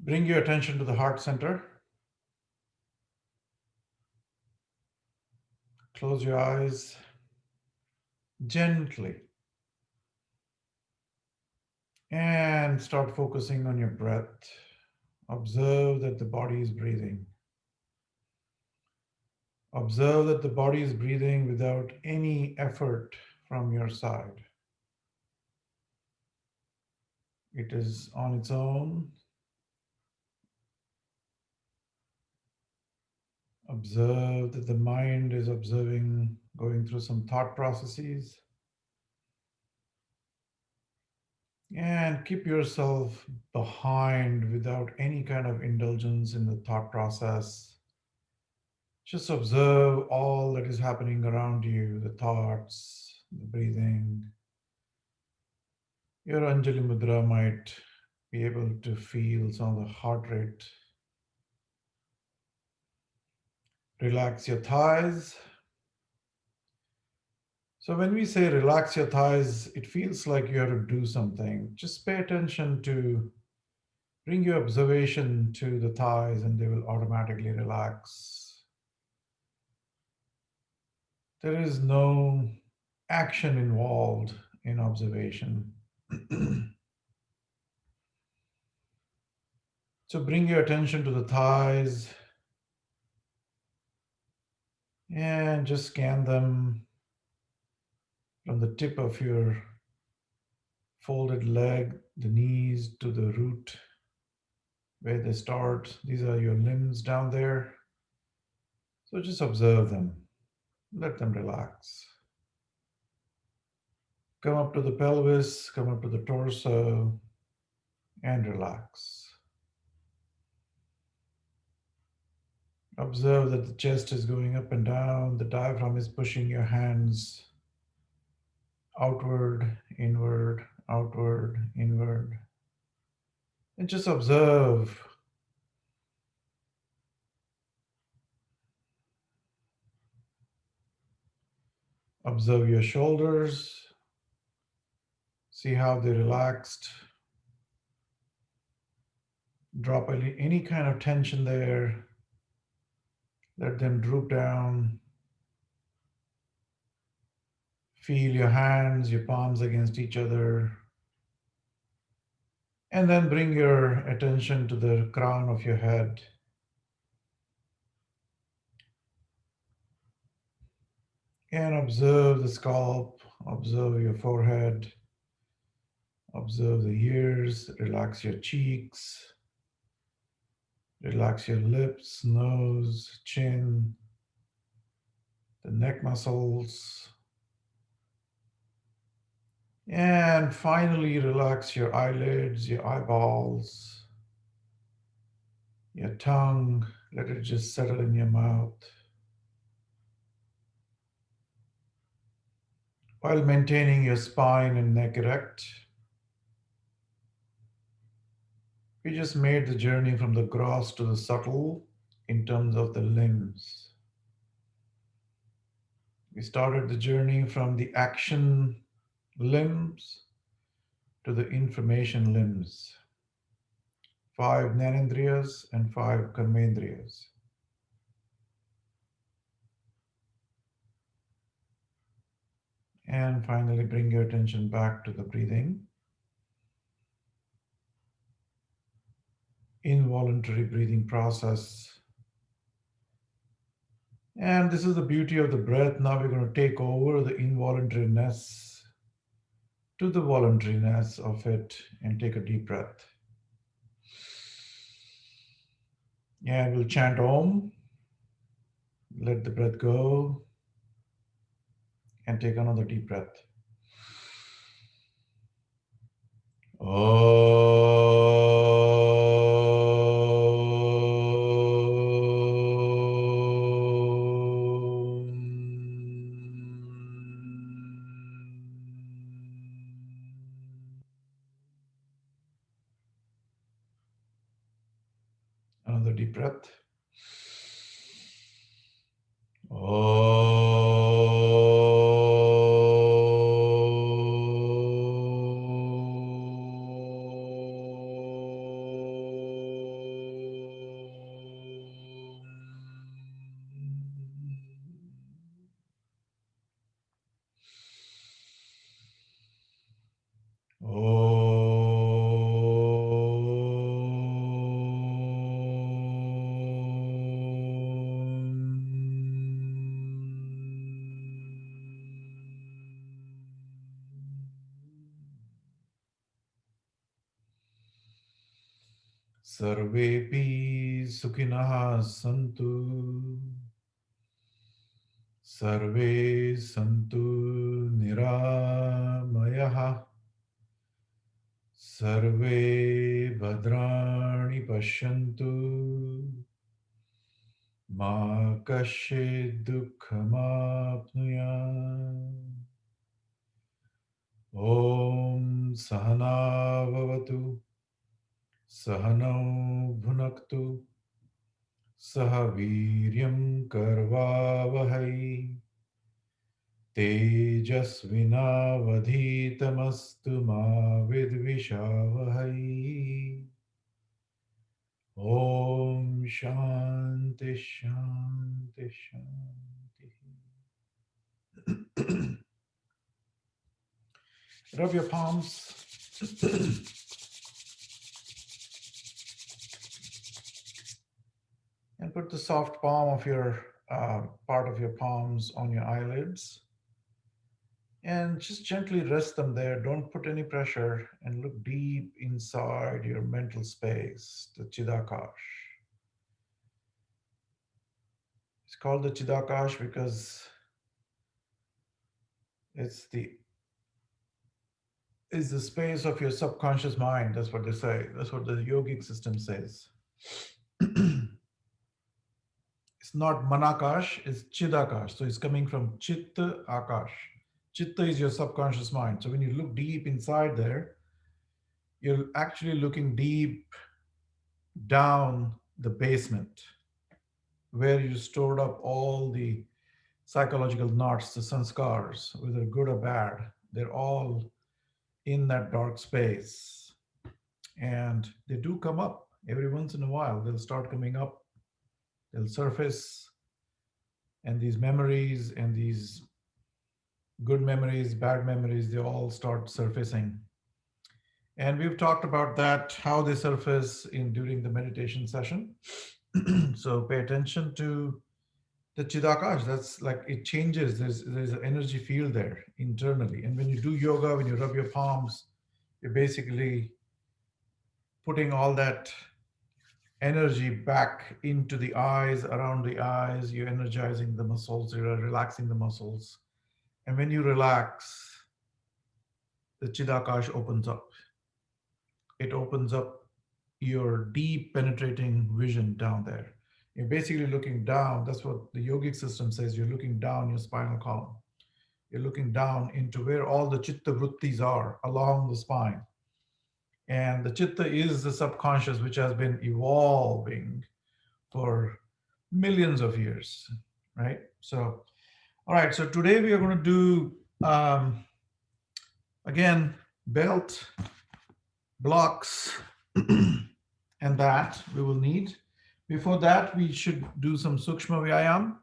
Bring your attention to the heart center. Close your eyes gently and start focusing on your breath. Observe that the body is breathing. Observe that the body is breathing without any effort from your side. It is on its own. Observe that the mind is observing, going through some thought processes. And keep yourself behind without any kind of indulgence in the thought process. Just observe all that is happening around you, the thoughts, the breathing. Your Anjali Mudra might be able to feel some of the heart rate. Relax your thighs. So, when we say relax your thighs, it feels like you have to do something. Just pay attention to bring your observation to the thighs and they will automatically relax. There is no action involved in observation. So bring your attention to the thighs and just scan them from the tip of your folded leg, the knees to the root where they start. These are your limbs down there. So just observe them. Let them relax. Come up to the pelvis, come up to the torso, and relax. Observe that the chest is going up and down, the diaphragm is pushing your hands outward, inward, outward, inward. And just observe. Observe your shoulders. See how they relaxed. Drop any kind of tension there. Let them droop down. Feel your hands, your palms against each other. And then bring your attention to the crown of your head. And observe the scalp, observe your forehead, observe the ears, relax your cheeks, relax your lips, nose, chin, the neck muscles. And finally, relax your eyelids, your eyeballs, your tongue. Let it just settle in your mouth. While maintaining your spine and neck erect, we just made the journey from the gross to the subtle in terms of the limbs. We started the journey from the action limbs to the information limbs. 5 Jnanendriyas and 5 Karmendriyas. And finally, bring your attention back to the breathing. Involuntary breathing process. And this is the beauty of the breath. Now we're going to take over the involuntariness to the voluntariness of it and take a deep breath. And we'll chant Om, let the breath go, and take another deep breath. Another deep breath. सर्वेपि सुखिनः सन्तु सर्वे सन्तु निरामयः सर्वे भद्राणि पश्यन्तु मा कश्चित् दुःखमाप्नुयात् ॐ सहना भवतु सहनौ भुनक्तु सह वीर्यं कर्वावहै तेजस्विनावधीतमस्तु मा विद्विषावहै ॐ शान्ति शान्ति शान्ति Rub your palms and put the soft palm of your part of your palms on your eyelids and just gently rest them there. Don't put any pressure and look deep inside your mental space, the Chidakash. It's called the Chidakash because it's the space of your subconscious mind. That's what they say. That's what the yogic system says. It's not Manakash, it's Chidakash. So it's coming from Chitta Akash. Chitta is your subconscious mind. So when you look deep inside there, you're actually looking deep down the basement where you stored up all the psychological knots, the sanskars, whether good or bad. They're all in that dark space. And they do come up every once in a while. They'll start coming up, they'll surface, and these memories and these good memories, bad memories, they all start surfacing. And we've talked about that, how they surface in during the meditation session. So pay attention to the Chidakash. That's like it changes. There's an energy field there internally. And when you do yoga, when you rub your palms, you're basically putting all that energy back into the eyes, around the eyes. You're energizing the muscles, you're relaxing the muscles. And when you relax, the Chidakash opens up. It opens up your deep penetrating vision down there. You're basically looking down. That's what the yogic system says. You're looking down your spinal column. You're looking down into where all the chitta vrittis are along the spine. And the chitta is the subconscious, which has been evolving for millions of years, right? So, all right. So today we are going to do, again, belt, blocks, and that we will need. Before that, we should do some Sukshma Vyayam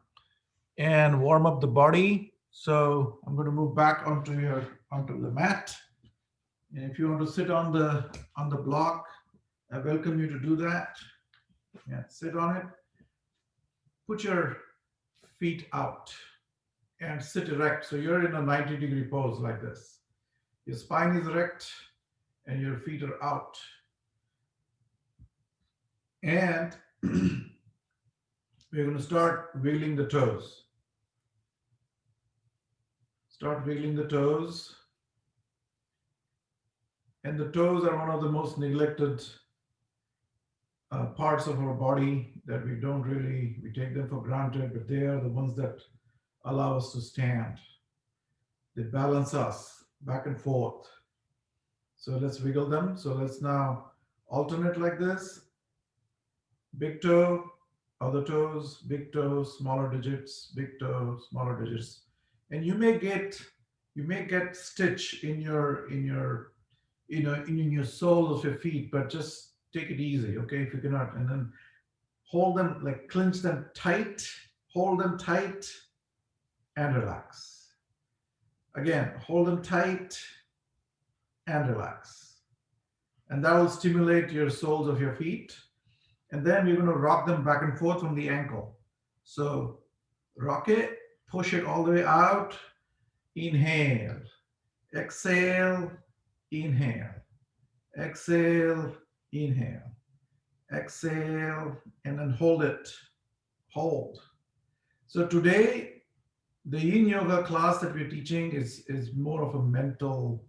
and warm up the body. So I'm going to move back onto the mat. And if you want to sit on the block, I welcome you to do that. Yeah, sit on it. Put your feet out and sit erect. So you're in a 90-degree pose like this. Your spine is erect and your feet are out. And we're going to start wiggling the toes. Start wiggling the toes. And the toes are one of the most neglected parts of our body that we take them for granted, but they are the ones that allow us to stand. They balance us back and forth. So let's wiggle them. So let's now alternate like this. Big toe, other toes, big toe, smaller digits, big toe, smaller digits. And you may get stitch in your sole of your feet, but just take it easy, okay? If you cannot, and then hold them, like clench them tight, hold them tight, and relax. Again, hold them tight and relax. And that will stimulate your soles of your feet. And then we're going to rock them back and forth from the ankle. So rock it, push it all the way out, inhale, exhale, inhale, exhale, inhale, exhale, and then hold it. Hold. So today, the yin yoga class that we're teaching is more of a mental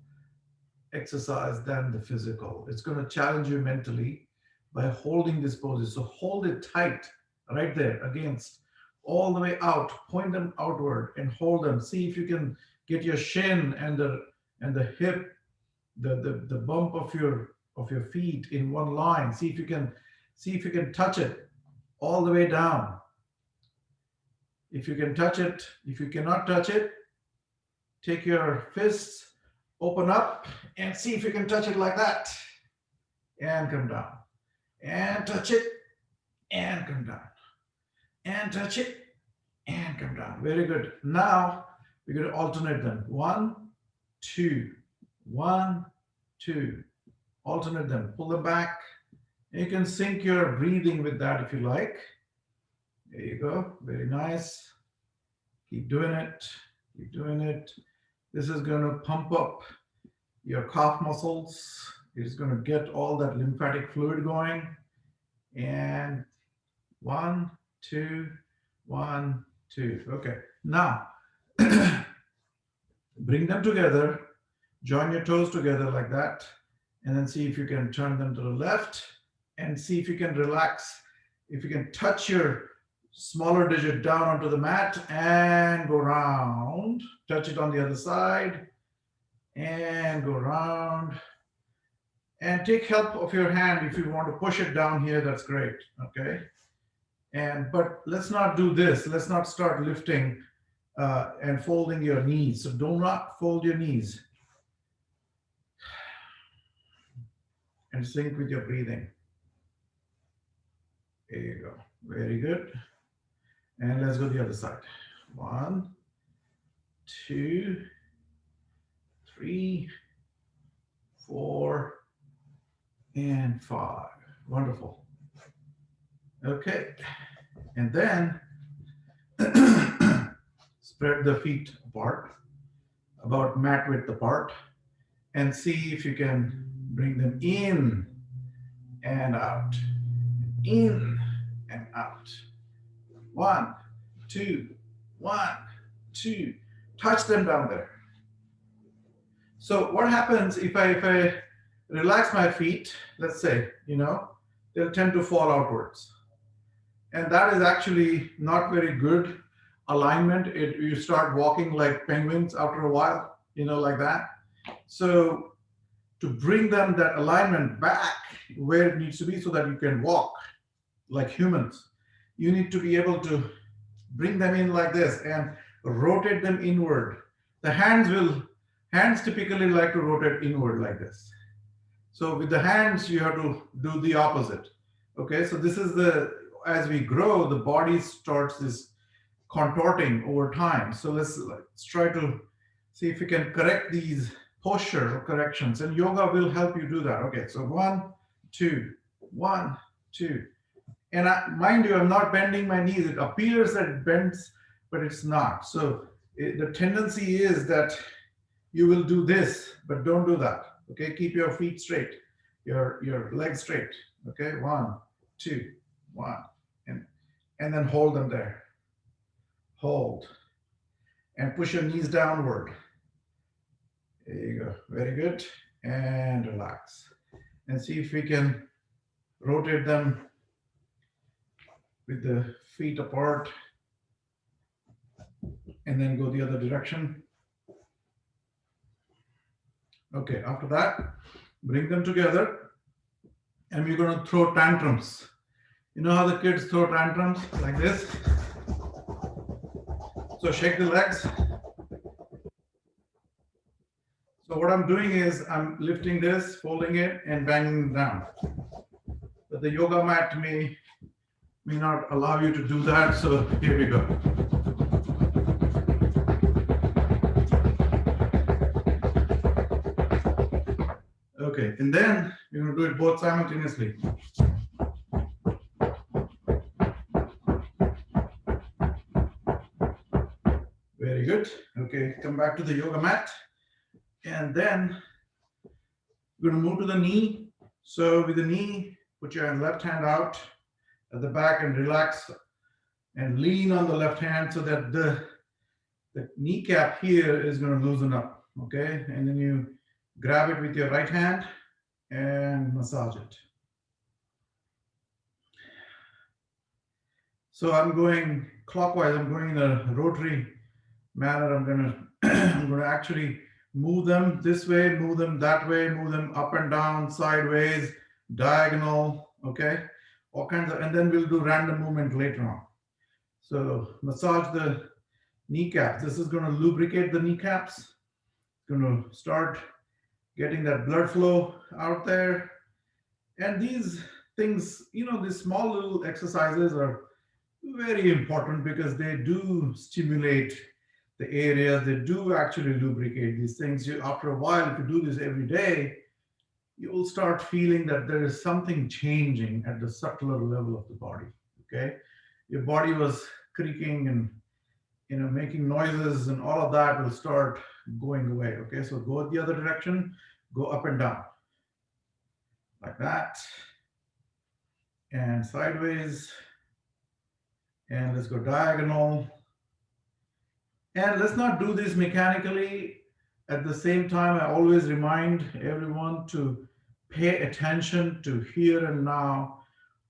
exercise than the physical. It's going to challenge you mentally by holding these poses. So hold it tight right there against all the way out. Point them outward and hold them. See if you can get your shin and the hip, the bump of your feet in one line. See if you can touch it all the way down. If you can touch it, if you cannot touch it, take your fists, open up, and see if you can touch it like that. And come down. And touch it, and come down. And touch it, and come down. Very good. Now we're going to alternate them. 1, 2, 1, 2. Alternate them. Pull them back. And you can sync your breathing with that if you like. There you go. Very nice. Keep doing it. Keep doing it. This is going to pump up your calf muscles. It's going to get all that lymphatic fluid going. And 1, 2, 1, 2. Okay. Now, bring them together. Join your toes together like that. And then see if you can turn them to the left. And see if you can relax. If you can touch your smaller digit down onto the mat and go round. Touch it on the other side and go round. And take help of your hand if you want to push it down here, that's great, okay? But let's not do this. Let's not start lifting and folding your knees. So do not fold your knees. And sync with your breathing. There you go. Very good. And let's go the other side. 1, 2, 3, 4, and 5. Wonderful. Okay. And then spread the feet apart, about mat width apart, and see if you can bring them in and out, in and out. 1, 2, 1, 2. Touch them down there. So what happens if I relax my feet, let's say, they'll tend to fall outwards. And that is actually not very good alignment. You start walking like penguins after a while, like that. So to bring them that alignment back where it needs to be so that you can walk like humans, you need to be able to bring them in like this and rotate them inward. The hands typically like to rotate inward like this. So with the hands, you have to do the opposite. Okay, so this is as we grow, the body starts this contorting over time. So let's try to see if we can correct these posture corrections, and yoga will help you do that. Okay, so 1, 2, 1, 2. And mind you, I'm not bending my knees. It appears that it bends, but it's not. So the tendency is that you will do this, but don't do that. Okay, keep your feet straight, your legs straight. Okay, 1, 2, 1, and then hold them there. Hold, and push your knees downward. There you go. Very good. And relax. And see if we can rotate them with the feet apart and then go the other direction. Okay, after that, bring them together and we're going to throw tantrums. You know how the kids throw tantrums like this? So shake the legs. So what I'm doing is I'm lifting this, folding it, and banging it down. But the yoga mat may not allow you to do that, so here we go. Okay, and then we're going to do it both simultaneously. Very good. Okay, come back to the yoga mat. And then we're going to move to the knee. So with the knee, Put your left hand out at the back and relax and lean on the left hand so that the kneecap here is going to loosen up. Okay. And then you grab it with your right hand and massage it. So I'm going clockwise. I'm going in a rotary manner. I'm going to actually move them this way, move them that way, move them up and down, sideways, diagonal. Okay, all kinds of, and then we'll do random movement later on. So massage the kneecaps. This is going to lubricate the kneecaps. It's going to start getting that blood flow out there. And these things, these small little exercises are very important because they do stimulate the areas, they do actually lubricate these things. After a while, if you do this every day, you will start feeling that there is something changing at the subtler level of the body. Okay, your body was creaking and making noises, and all of that will start going away. Okay, so go the other direction, go up and down like that, and sideways, and let's go diagonal. And let's not do this mechanically. At the same time, I always remind everyone to pay attention to here and now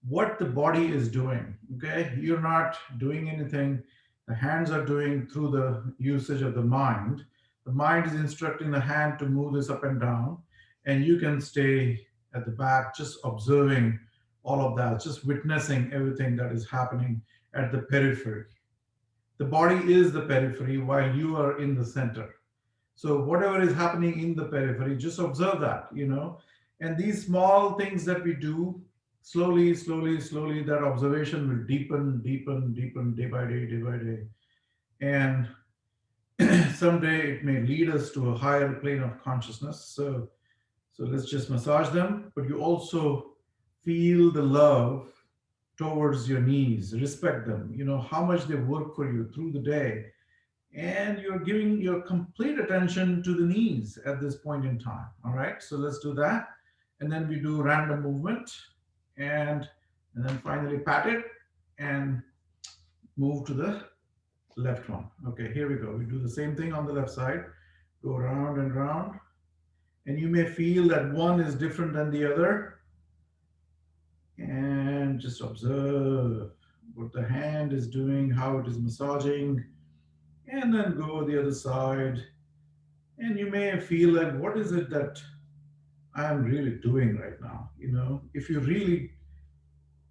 what the body is doing. Okay, you're not doing anything. The hands are doing through the usage of the mind. The mind is instructing the hand to move this up and down, and you can stay at the back just observing all of that, just witnessing everything that is happening at the periphery. The body is the periphery while you are in the center. So whatever is happening in the periphery, just observe that. And these small things that we do, slowly, slowly, slowly, that observation will deepen, deepen, deepen, day by day, day by day. And someday it may lead us to a higher plane of consciousness. So let's just massage them, but you also feel the love towards your knees, respect them, how much they work for you through the day. And you're giving your complete attention to the knees at this point in time. All right, so let's do that. And then we do random movement, and then finally pat it and move to the left one. Okay, here we go. We do the same thing on the left side, go round and round. And you may feel that one is different than the other. And just observe what the hand is doing, how it is massaging, and then go the other side. And you may feel like, what is it that I'm really doing right now? If you really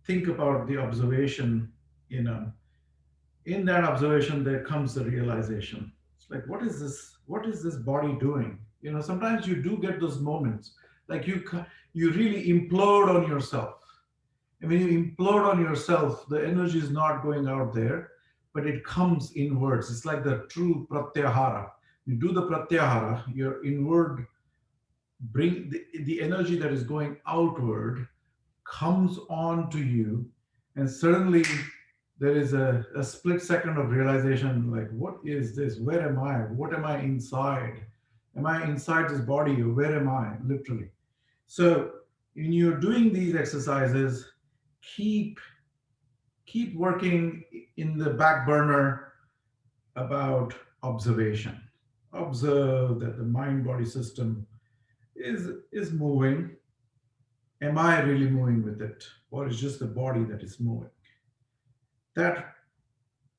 think about the observation, in that observation, there comes the realization. It's like, what is this? What is this body doing? Sometimes you do get those moments, like you really implode on yourself. And when you implode on yourself, the energy is not going out there, but it comes inwards. It's like the true pratyahara. You do the pratyahara, your inward bring the energy that is going outward comes on to you, and suddenly there is a split second of realization, like, what is this? Where am I? What am I inside? Am I inside this body, or where am I, literally? So when you're doing these exercises, keep working in the back burner about observation. Observe that the mind body system is moving. Am I really moving with it, or is just the body that is moving? That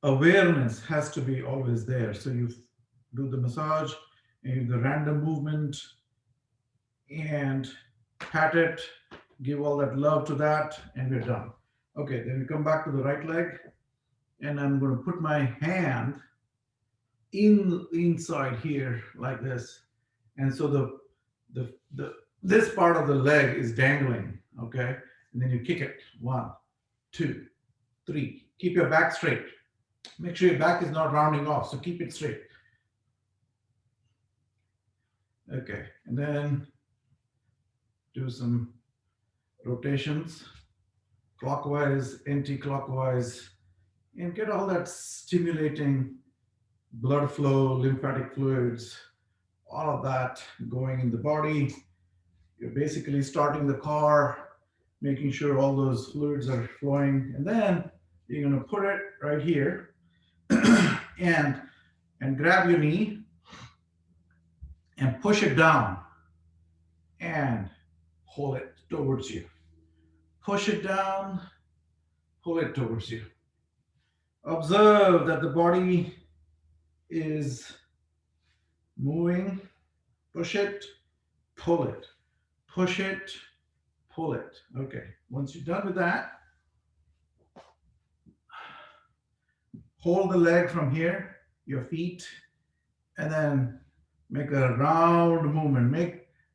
awareness has to be always there. So you do the massage and you do the random movement and pat it, give all that love to that, and we're done. Okay, then we come back to the right leg, and I'm going to put my hand inside here like this, and so the this part of the leg is dangling. Okay, and then you kick it. 1, 2, 3. Keep your back straight. Make sure your back is not rounding off, so keep it straight. Okay, and then do some rotations, clockwise, anti-clockwise, and get all that stimulating blood flow, lymphatic fluids, all of that going in the body. You're basically starting the car making sure all those fluids are flowing. And then you're going to put it right here and grab your knee and push it down and hold it towards you. Push it down, pull it towards you. Observe that the body is moving. Push it, pull it, push it, pull it. Okay, once you're done with that, hold the leg from here, your feet, and then make a round movement.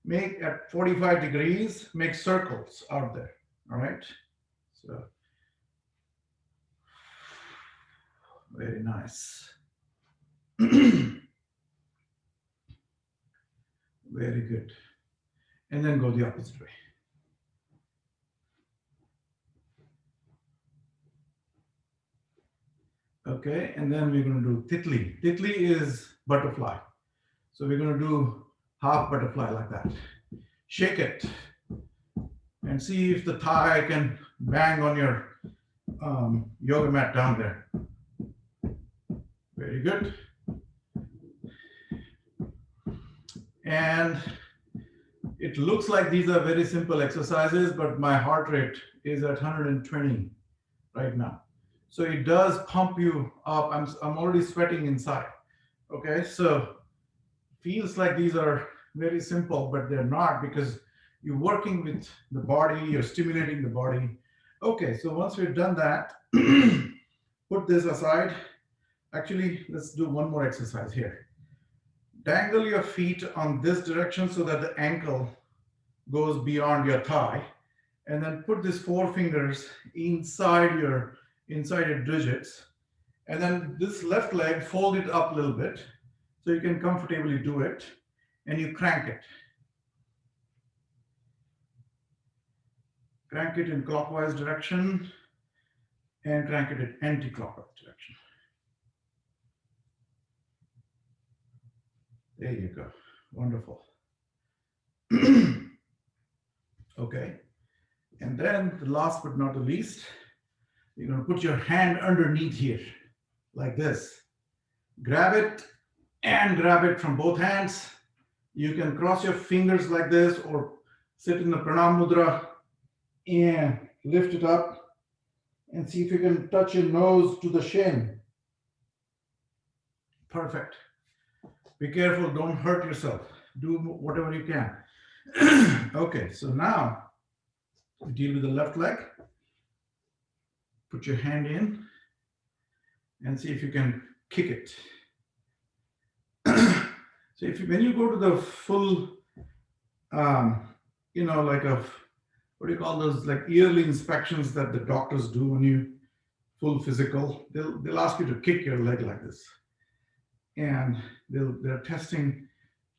Make at 45 degrees, make circles out there. All right. So very nice. Very good. And then go the opposite way. Okay, and then we're going to do titli. Titli is butterfly. So we're going to do half butterfly like that. Shake it and see if the thigh can bang on your yoga mat down there. Very good. And it looks like these are very simple exercises, but my heart rate is at 120 right now. So it does pump you up. I'm already sweating inside. Okay, so feels like these are very simple, but they're not, because you're working with the body, you're stimulating the body. Okay, so once we've done that, put this aside. Actually, let's do one more exercise here. Dangle your feet on this direction so that the ankle goes beyond your thigh, and then put these four fingers inside your digits, and then this left leg, fold it up a little bit so you can comfortably do it, and you crank it. Crank it in clockwise direction and crank it in anti-clockwise direction. There you go. Wonderful. Okay. And then the last but not the least, you're going to put your hand underneath here like this. Grab it and grab it from both hands. You can cross your fingers like this or sit in the pranam mudra and lift it up and see if you can touch your nose to the shin. Perfect. Be careful, don't hurt yourself. Do whatever you can. Okay, so now we deal with the left leg. Put your hand in and see if you can kick it. So when you go to the full, like what do you call those, like yearly inspections that the doctors do when you full physical, they'll ask you to kick your leg like this. And they're testing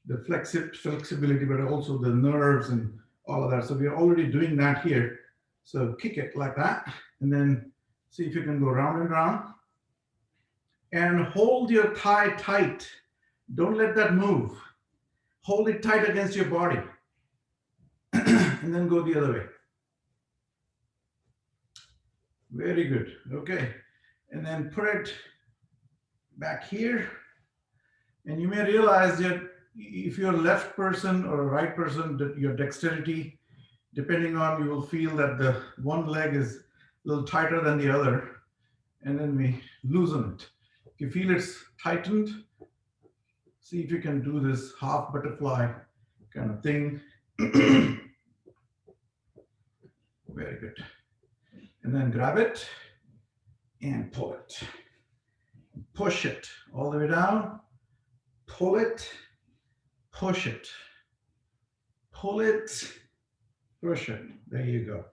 the flexibility, but also the nerves and all of that. So we are already doing that here. So kick it like that, and then see if you can go round and round. And hold your thigh tight. Don't let that move. Hold it tight against your body. And then go the other way. Very good. Okay. And then put it back here. And you may realize that if you're a left person or a right person, that your dexterity, depending on, you will feel that the one leg is a little tighter than the other. And then we loosen it. If you feel it's tightened, see if you can do this half butterfly kind of thing. Very good. And then grab it and pull it. Push it all the way down. Pull it, push it, pull it, push it. There you go.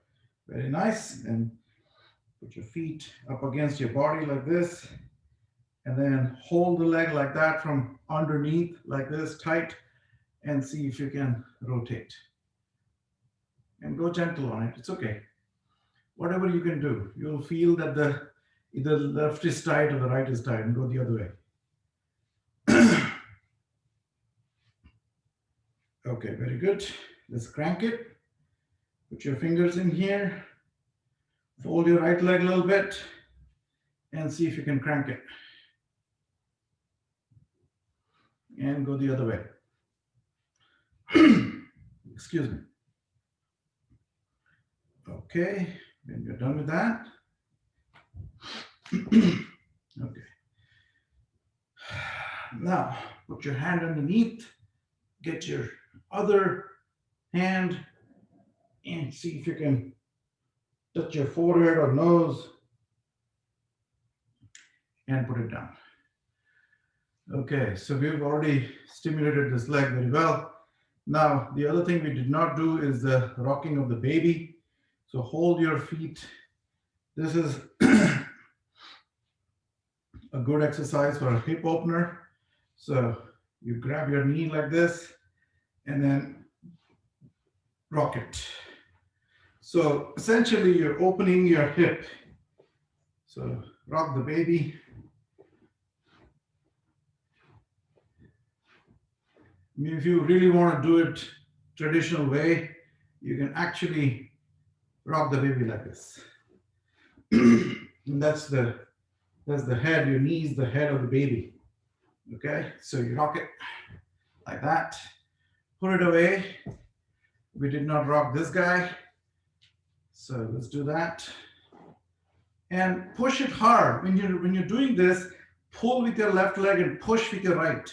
Very nice. And put your feet up against your body like this. And then hold the leg like that from underneath, like this, tight, and see if you can rotate. And go gentle on it. It's okay. Whatever you can do, you'll feel that either the left is tight or the right is tight, and go the other way. Okay, very good. Let's crank it. Put your fingers in here, fold your right leg a little bit, and see if you can crank it. And go the other way. Excuse me. Okay, when you're done with that, okay. Now, put your hand underneath, get your other hand, and see if you can touch your forehead or nose and put it down. Okay, so we've already stimulated this leg very well. Now, the other thing we did not do is the rocking of the baby. So hold your feet. This is a good exercise for a hip opener. So you grab your knee like this and then rock it. So essentially you're opening your hip. So rock the baby. I mean, if you really want to do it traditional way, you can actually rock the baby like this. And that's the head, your knee is the head of the baby. Okay, so you rock it like that. Put it away. We did not rock this guy. So let's do that. And push it hard. When you're doing this, pull with your left leg and push with your right.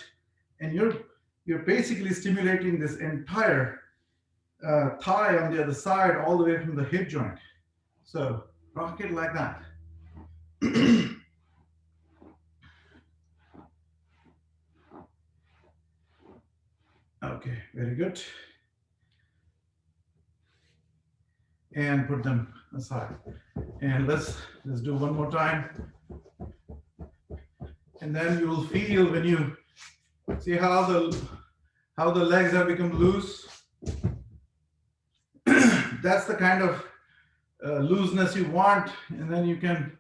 And you're basically stimulating this entire thigh on the other side, all the way from the hip joint. So rock it like that. Okay, very good. And put them aside. And let's do one more time. And then you will feel when you see how the legs have become loose. That's the kind of looseness you want, and then you can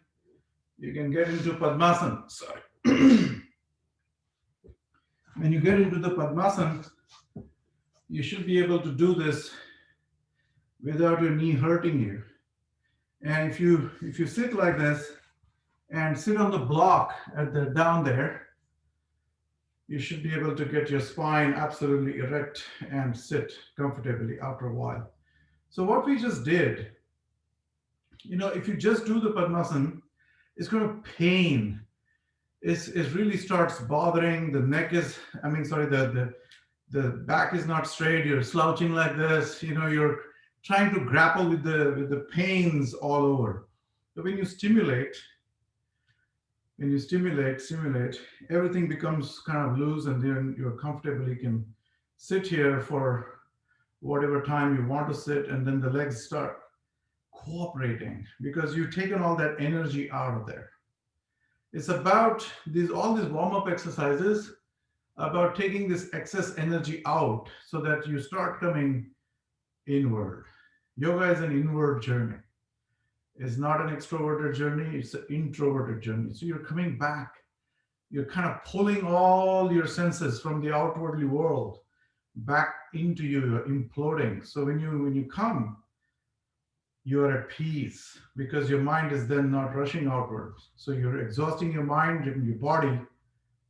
get into Padmasana. Sorry. When you get into the Padmasana, you should be able to do this without your knee hurting you. And if you sit like this and sit on the block at the down there, you should be able to get your spine absolutely erect and sit comfortably after a while. So what we just did, if you just do the Padmasana, it's going to pain. It really starts bothering. The neck is, the back is not straight. You're slouching like this. You're trying to grapple with the pains all over. But when you stimulate, everything becomes kind of loose, and then you comfortably can sit here for whatever time you want to sit, and then the legs start cooperating because you've taken all that energy out of there. It's about all these warm-up exercises about taking this excess energy out so that you start coming inward. Yoga is an inward journey. It's not an extroverted journey, it's an introverted journey. So you're coming back. You're kind of pulling all your senses from the outwardly world back into you. You're imploding. So when you come, you're at peace because your mind is then not rushing outwards. So you're exhausting your mind and your body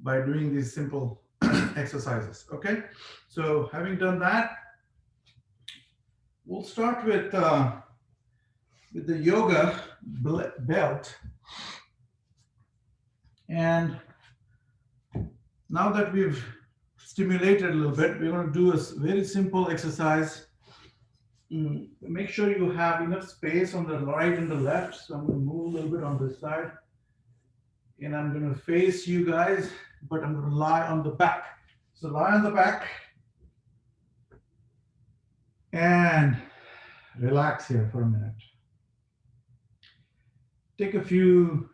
by doing these simple exercises. Okay, so having done that, we'll start with the yoga belt. And now that we've stimulated a little bit, we're going to do a very simple exercise. Make sure you have enough space on the right and the left. So I'm going to move a little bit on this side. And I'm going to face you guys, but I'm going to lie on the back. So lie on the back and relax here for a minute. Take a few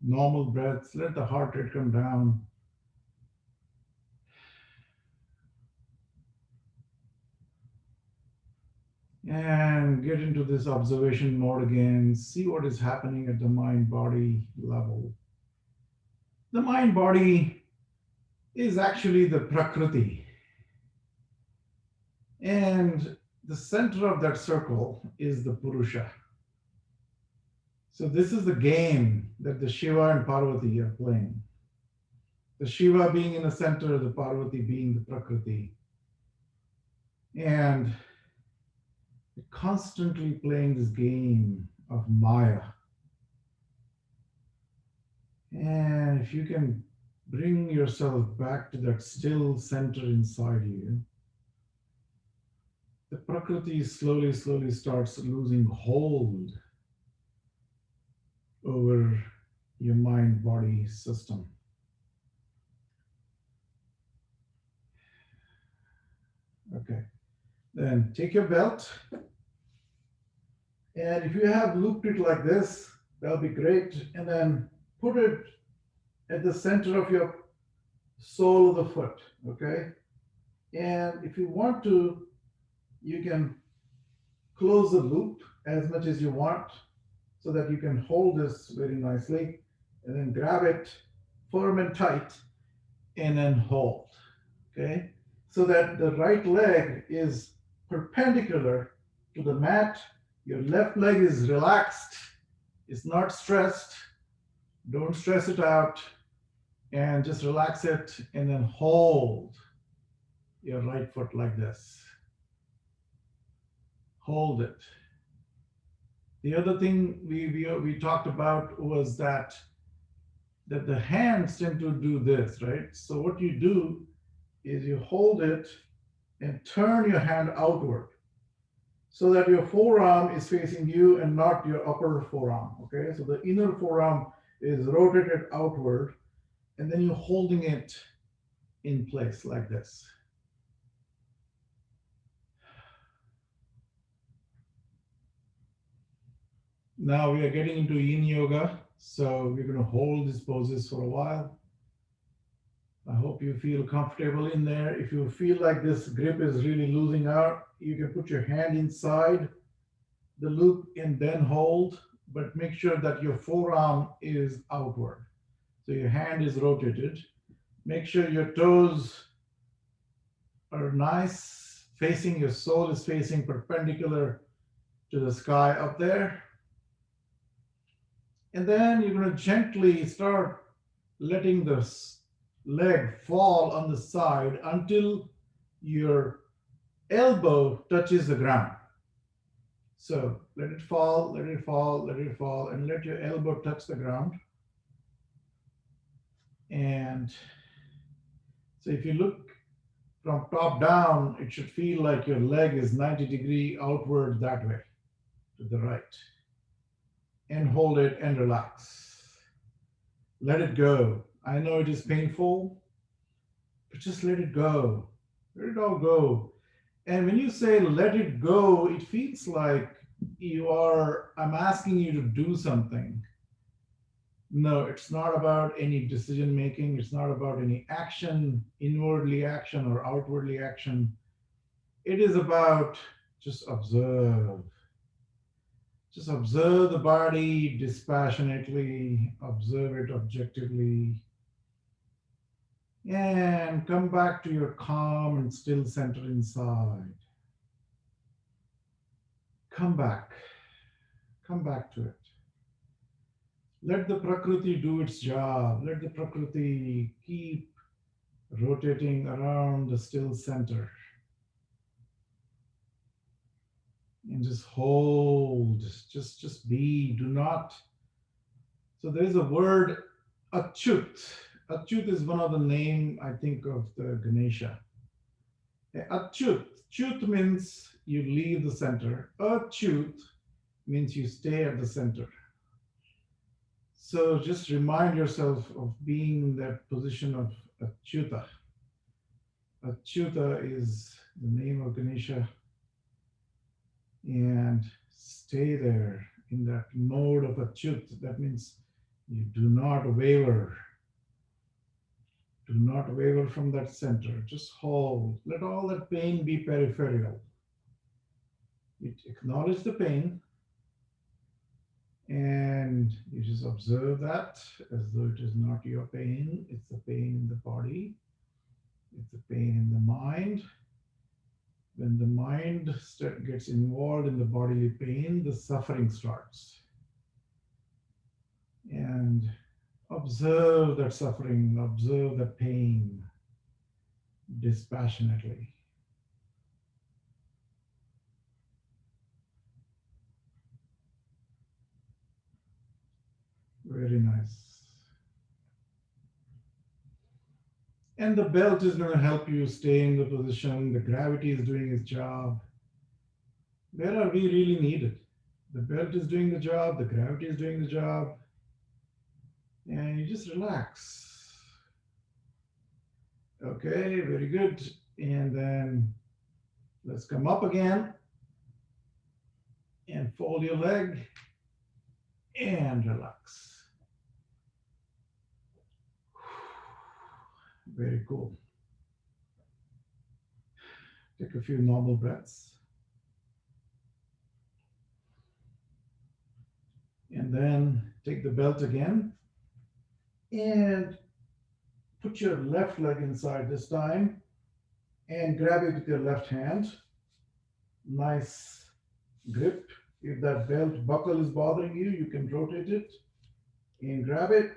normal breaths. Let the heart rate come down. And get into this observation mode again. See what is happening at the mind-body level. The mind-body is actually the Prakriti. And the center of that circle is the Purusha. So this is the game that the Shiva and Parvati are playing. The Shiva being in the center, the Parvati being the Prakriti. And constantly playing this game of Maya. And if you can bring yourself back to that still center inside you, the Prakriti slowly, slowly starts losing hold over your mind body system. Okay, then take your belt, and if you have looped it like this, that'll be great. And then put it at the center of your sole of the foot. Okay, and if you want to, you can close the loop as much as you want so that you can hold this very nicely and then grab it firm and tight and then hold. Okay, so that the right leg is perpendicular to the mat. Your left leg is relaxed, it's not stressed. Don't stress it out, and just relax it and then hold your right foot like this. Hold it. The other thing we talked about was that the hands tend to do this, right? So what you do is you hold it and turn your hand outward so that your forearm is facing you and not your upper forearm. Okay, so the inner forearm is rotated outward, and then you're holding it in place like this. Now we are getting into yin yoga, so we're going to hold these poses for a while. I hope you feel comfortable in there. If you feel like this grip is really losing out, you can put your hand inside the loop and then hold, but make sure that your forearm is outward. So your hand is rotated. Make sure your toes are nice, facing, your sole is facing perpendicular to the sky up there. And then you're going to gently start letting the leg fall on the side until your elbow touches the ground. So let it fall, let it fall, let it fall, and let your elbow touch the ground. And so if you look from top down, it should feel like your leg is 90-degree outward that way, to the right. And hold it and relax. Let it go. I know it is painful, but just let it go. Let it all go. And when you say let it go, it feels like I'm asking you to do something. No, it's not about any decision making. It's not about any action, inwardly action or outwardly action. It is about just observe. Just observe the body dispassionately, observe it objectively, and come back to your calm and still center inside. Come back to it. Let the Prakriti do its job. Let the Prakriti keep rotating around the still center. And just hold, just be, do not. So there's a word, achyut. Achyut is one of the name, I think, of the Ganesha. Achyut. Chyut means you leave the center. Achyut means you stay at the center. So just remind yourself of being in that position of achyuta. Achyuta is the name of Ganesha. And stay there in that mode of achyut. That means you do not waver. Do not waver from that center. Just hold. Let all that pain be peripheral. You acknowledge the pain and you just observe that as though it is not your pain. It's the pain in the body. It's the pain in the mind. When the mind gets involved in the bodily pain, the suffering starts. And observe that suffering, observe the pain dispassionately. Very nice. And the belt is going to help you stay in the position. The gravity is doing its job. Where are we really needed? The belt is doing the job, the gravity is doing the job, and you just relax. Okay, very good. And then let's come up again and fold your leg and relax. Very cool. Take a few normal breaths. And then take the belt again and put your left leg inside this time and grab it with your left hand. Nice grip. If that belt buckle is bothering you, you can rotate it and grab it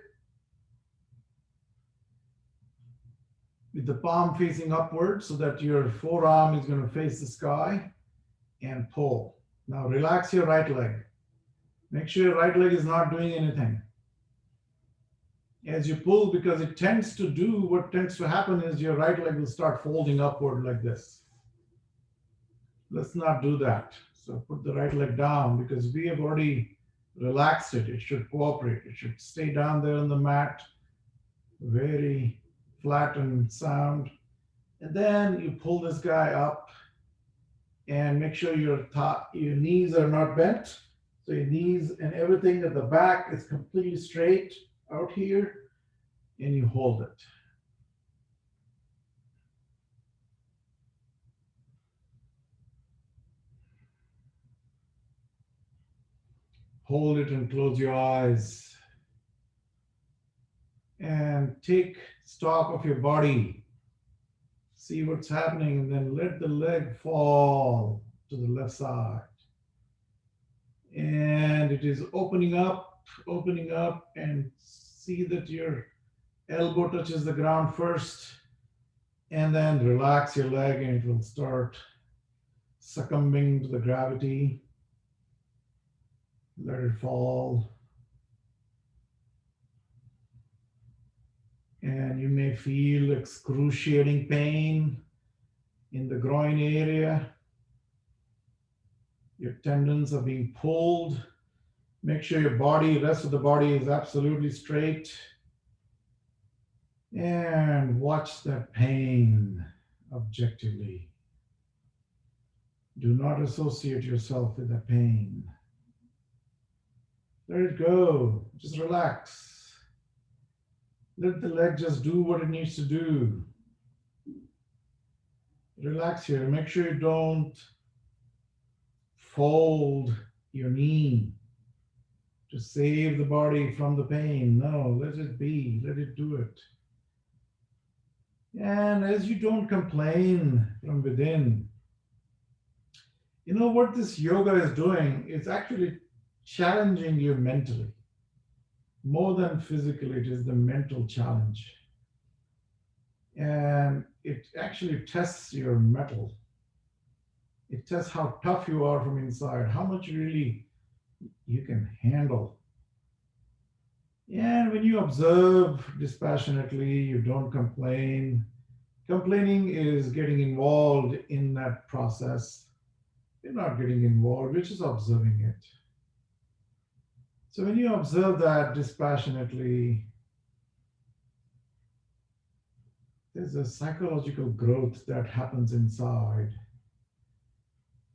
with the palm facing upward so that your forearm is going to face the sky and pull. Now relax your right leg. Make sure your right leg is not doing anything. As you pull, because it tends to do, what tends to happen is your right leg will start folding upward like this. Let's not do that. So put the right leg down because we have already relaxed it. It should cooperate. It should stay down there on the mat, very flat and sound. And then you pull this guy up and make sure your knees are not bent. So your knees and everything at the back is completely straight out here, and you hold it. Hold it and close your eyes. And take stock of your body. See what's happening, and then let the leg fall to the left side. And it is opening up, and see that your elbow touches the ground first, and then relax your leg and it will start succumbing to the gravity. Let it fall. And you may feel excruciating pain in the groin area. Your tendons are being pulled. Make sure your rest of the body is absolutely straight. And watch that pain objectively. Do not associate yourself with the pain. Let it go. Just relax. Let the leg just do what it needs to do. Relax here. Make sure you don't fold your knee to save the body from the pain. No, let it be. Let it do it. And as you don't complain from within, you know what this yoga is doing? It's actually challenging you mentally. More than physically, it is the mental challenge. And it actually tests your mettle. It tests how tough you are from inside, how much really you can handle. And when you observe dispassionately, you don't complain. Complaining is getting involved in that process. You're not getting involved, we're just observing it. So when you observe that dispassionately, there's a psychological growth that happens inside.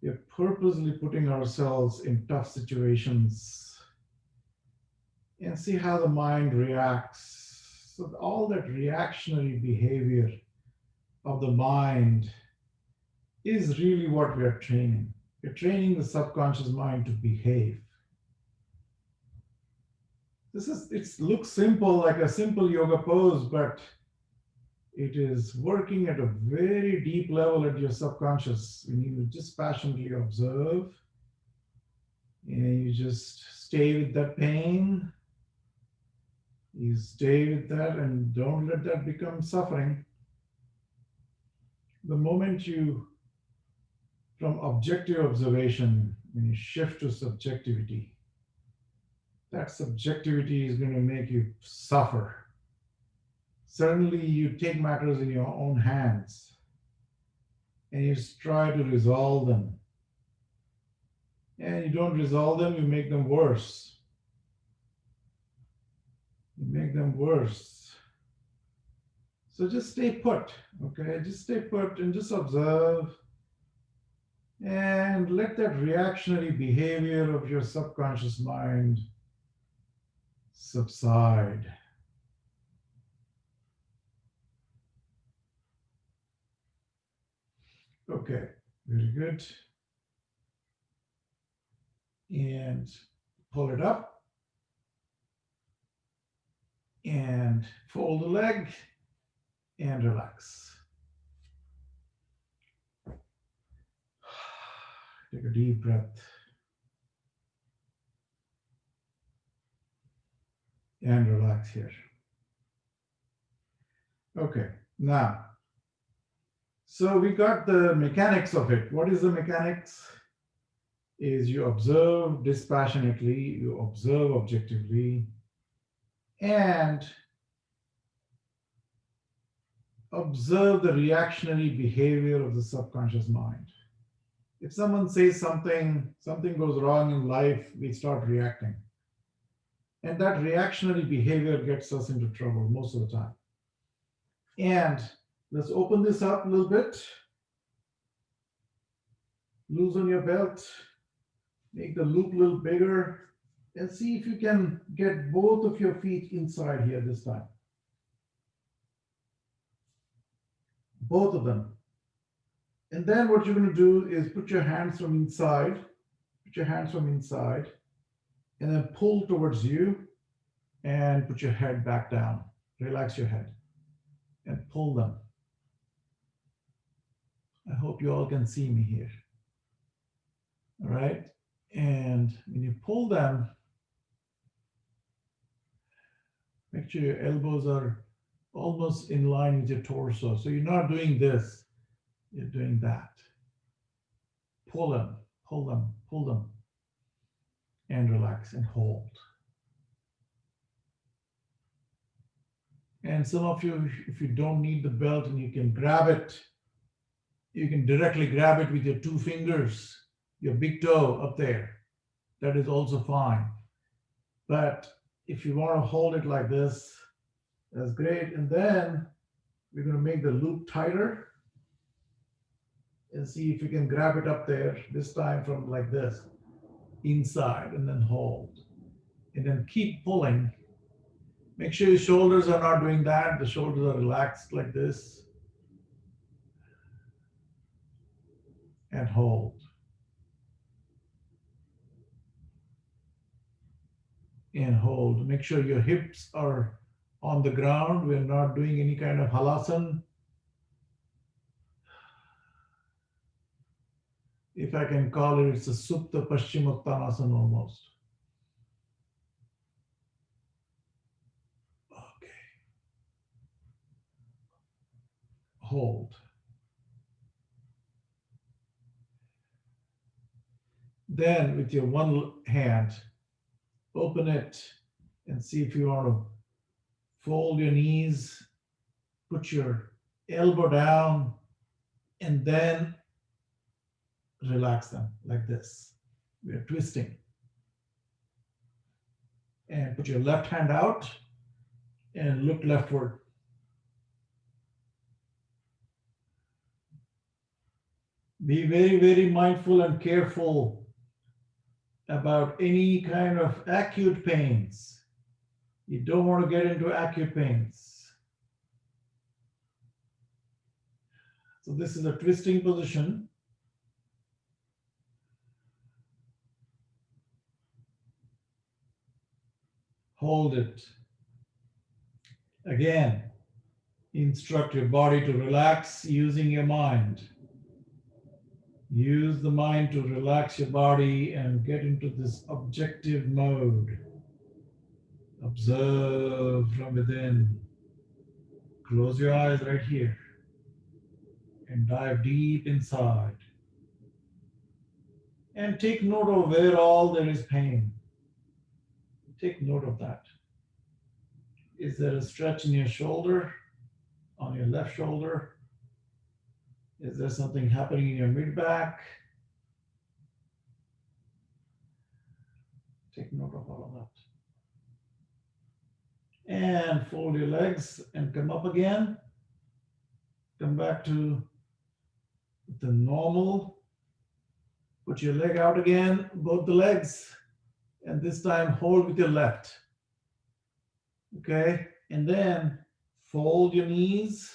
We're purposely putting ourselves in tough situations and see how the mind reacts. So all that reactionary behavior of the mind is really what we're training. We're training the subconscious mind to behave. It looks simple, like a simple yoga pose, but It is working at a very deep level at your subconscious. You need to just passionately observe, and you just stay with that pain. You stay with that and don't let that become suffering. The moment you, from objective observation, when you shift to subjectivity, that subjectivity is going to make you suffer. Suddenly, you take matters in your own hands and you try to resolve them. And you don't resolve them, you make them worse. You make them worse. So just stay put, okay? Just stay put and just observe and let that reactionary behavior of your subconscious mind subside. Okay, very good. And pull it up and fold the leg and relax. Take a deep breath and relax here. Okay, now, so we got the mechanics of it. What is the mechanics? Is you observe dispassionately, you observe objectively, and observe the reactionary behavior of the subconscious mind. If someone says something goes wrong in life, we start reacting. And that reactionary behavior gets us into trouble most of the time. And let's open this up a little bit. Loosen your belt, make the loop a little bigger, and see if you can get both of your feet inside here this time. Both of them. And then what you're going to do is put your hands from inside, and then pull towards you and put your head back down. Relax your head and pull them. I hope you all can see me here. All right. And when you pull them, make sure your elbows are almost in line with your torso. So you're not doing this, you're doing that. Pull them, pull them, pull them, and relax and hold. And some of you, if you don't need the belt and you can grab it, you can directly grab it with your two fingers, your big toe up there. That is also fine. But if you want to hold it like this, that's great. And then we're going to make the loop tighter and see if you can grab it up there, this time from like this, inside, and then hold. And then keep pulling. Make sure your shoulders are not doing that. The shoulders are relaxed like this. And hold. And hold. Make sure your hips are on the ground. We're not doing any kind of halasana. If I can call it, it's a Supta Paschimottanasana almost. Okay. Hold. Then with your one hand, open it and see if you want to fold your knees, put your elbow down, and then relax them like this. We are twisting. And put your left hand out and look leftward. Be very, very mindful and careful about any kind of acute pains. You don't want to get into acute pains. So this is a twisting position. Hold it. Again, Instruct your body to relax using your mind. Use the mind to relax your body and get into this objective mode. Observe from within. Close your eyes right here and dive deep inside. And take note of where all there is pain. Take note of that. Is there a stretch in your shoulder, on your left shoulder? Is there something happening in your mid-back? Take note of all of that. And fold your legs and come up again. Come back to the normal. Put your leg out again, both the legs, and this time hold with your left. Okay, and then fold your knees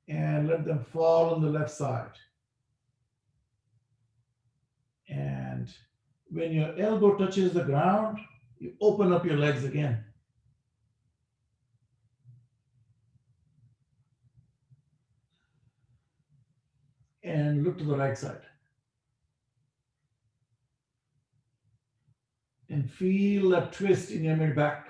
and let them fall on the left side. And when your elbow touches the ground, you open up your legs again. And look to the right side. And feel that twist in your mid-back.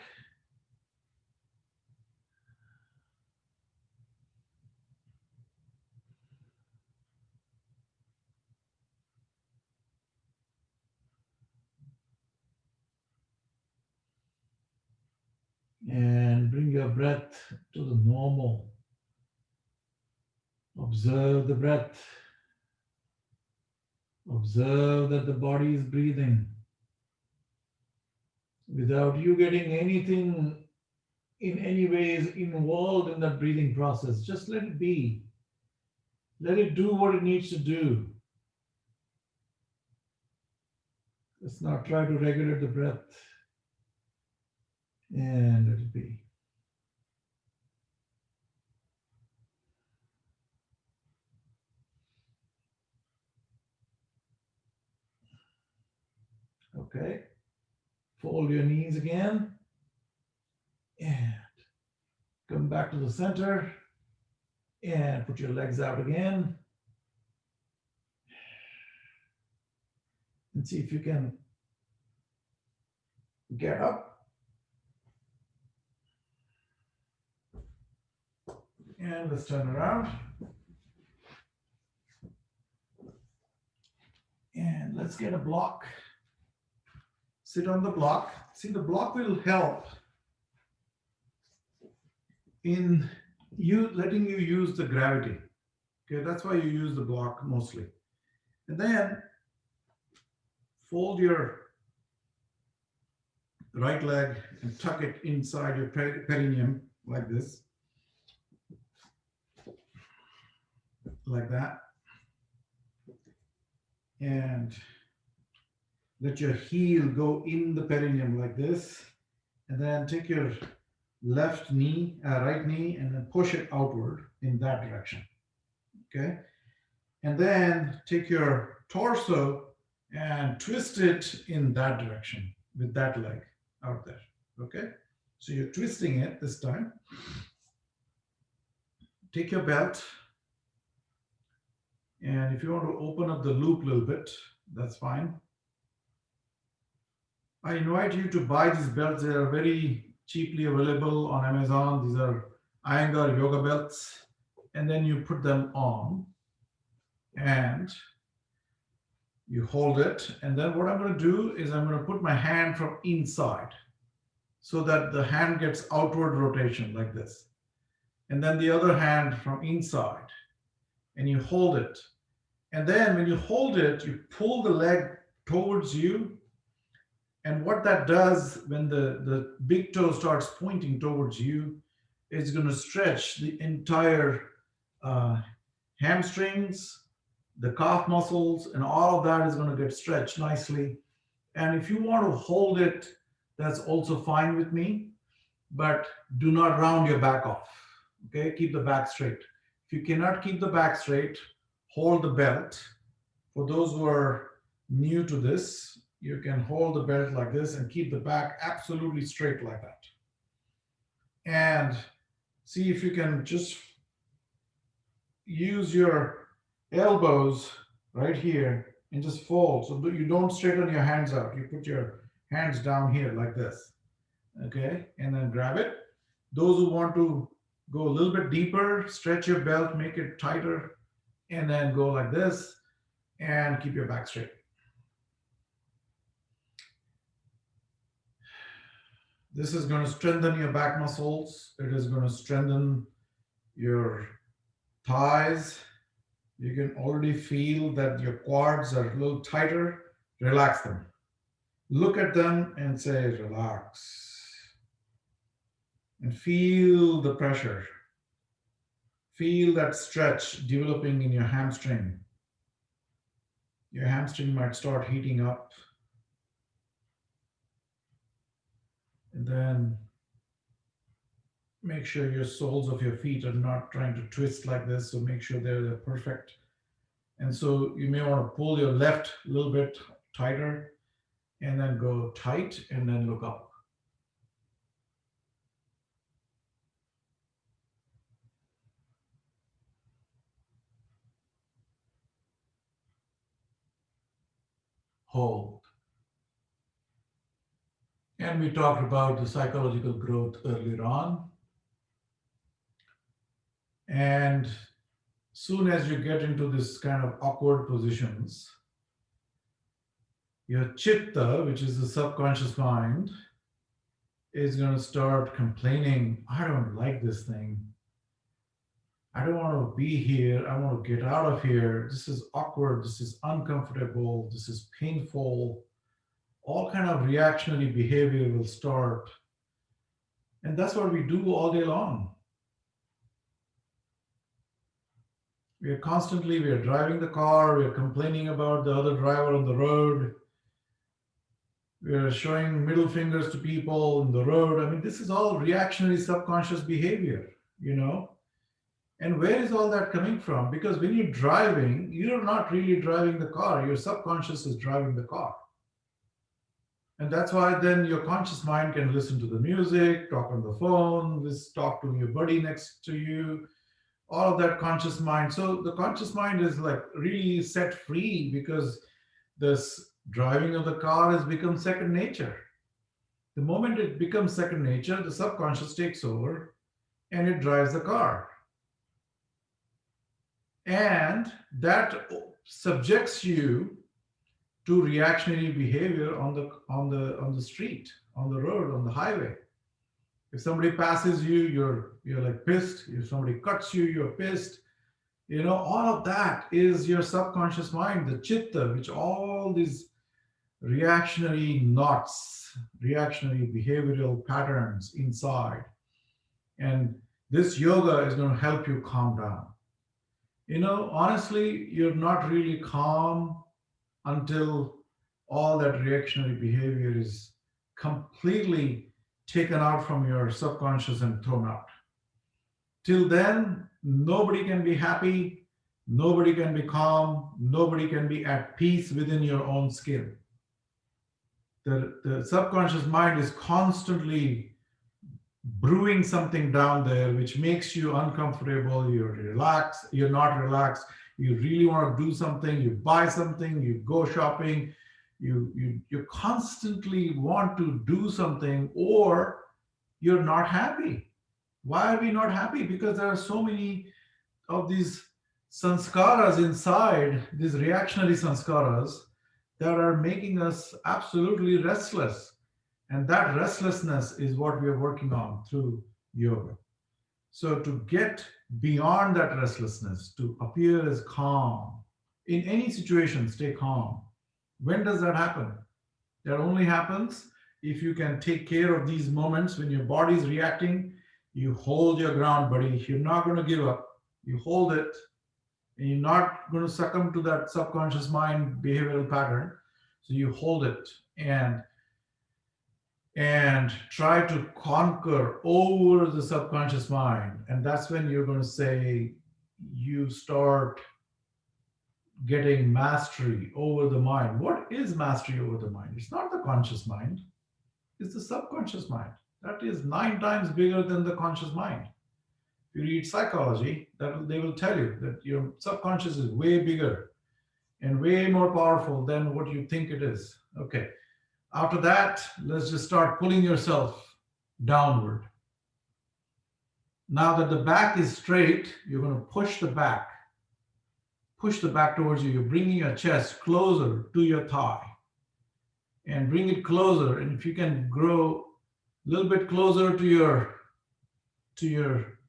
And bring your breath to the normal. Observe the breath. Observe that the body is breathing without you getting anything in any ways involved in that breathing process. Just let it be. Let it do what it needs to do. Let's not try to regulate the breath. And let it be. Okay. Fold your knees again. And come back to the center. And put your legs out again. And see if you can get up. And let's turn around. And let's get a block. Sit on the block. See, the block will help in you letting you use the gravity. Okay, that's why you use the block mostly. And then fold your right leg and tuck it inside your perineum like this. Like that. And let your heel go in the perineum like this. And then take your left knee, right knee, and then push it outward in that direction. Okay. And then take your torso and twist it in that direction with that leg out there. Okay. So you're twisting it this time. Take your belt. And if you want to open up the loop a little bit, that's fine. I invite you to buy these belts. They are very cheaply available on Amazon. These are Iyengar yoga belts. And then you put them on and you hold it. And then what I'm going to do is I'm going to put my hand from inside so that the hand gets outward rotation like this. And then the other hand from inside. And you hold it. And then when you hold it, you pull the leg towards you. And what that does when the big toe starts pointing towards you, it's going to stretch the entire hamstrings, the calf muscles, and all of that is going to get stretched nicely. And if you want to hold it, that's also fine with me, but do not round your back off. Okay, keep the back straight. If you cannot keep the back straight, hold the belt. For those who are new to this, you can hold the belt like this and keep the back absolutely straight like that. And See if you can just use your elbows right here and just fold. So you don't straighten your hands out. You put your hands down here like this. Okay. And then grab it. Those who want to go a little bit deeper, stretch your belt, make it tighter, and then go like this and keep your back straight. This is going to strengthen your back muscles. It is going to strengthen your thighs. You can already feel that your quads are a little tighter. Relax them. Look at them and say, relax. And feel the pressure. Feel that stretch developing in your hamstring. Your hamstring might start heating up. And then make sure your soles of your feet are not trying to twist like this. So make sure they're perfect. And so you may want to pull your left a little bit tighter and then go tight and then look up. Hold. And we talked about the psychological growth earlier on. And soon as you get into this kind of awkward positions, your chitta, which is the subconscious mind, is going to start complaining, I don't like this thing. I don't want to be here. I want to get out of here. This is awkward. This is uncomfortable. This is painful. All kind of reactionary behavior will start. And that's what we do all day long. We are driving the car, we are complaining about the other driver on the road, we are showing middle fingers to people on the road. I mean, this is all reactionary subconscious behavior, you know. And where is all that coming from? Because when you're driving, you're not really driving the car, your subconscious is driving the car. And that's why then your conscious mind can listen to the music, talk on the phone, talk to your buddy next to you, all of that conscious mind. So the conscious mind is like really set free because this driving of the car has become second nature. The moment it becomes second nature, the subconscious takes over and it drives the car. And that subjects you to reactionary behavior on the street, on the road, on the highway. If somebody passes you, you're like pissed. If somebody cuts you, you're pissed. You know, all of that is your subconscious mind, the chitta, which all these reactionary knots, reactionary behavioral patterns inside. And this yoga is going to help you calm down. You know, honestly, you're not really calm until all that reactionary behavior is completely taken out from your subconscious and thrown out. Till then, nobody can be happy, nobody can be calm, nobody can be at peace within your own skin. The subconscious mind is constantly brewing something down there which makes you uncomfortable, you're relaxed, you're not relaxed, you really want to do something, you buy something, you go shopping, you constantly want to do something, or you're not happy. Why are we not happy? Because there are so many of these sanskaras inside, these reactionary sanskaras, that are making us absolutely restless. And that restlessness is what we are working on through yoga. So, to get beyond that restlessness, to appear as calm, in any situation, stay calm. When does that happen? That only happens if you can take care of these moments when your body is reacting. You hold your ground, buddy. You're not going to give up. You hold it, and you're not going to succumb to that subconscious mind behavioral pattern. So you hold it and try to conquer over the subconscious mind. And that's when you're going to say you start getting mastery over the mind. What is mastery over the mind? It's not the conscious mind, it's the subconscious mind. That is 9 times bigger than the conscious mind. If you read psychology, they will tell you that your subconscious is way bigger and way more powerful than what you think it is. Okay. After that, let's just start pulling yourself downward. Now that the back is straight, you're going to push the back towards you. You're bringing your chest closer to your thigh and bring it closer. And if you can grow a little bit closer to your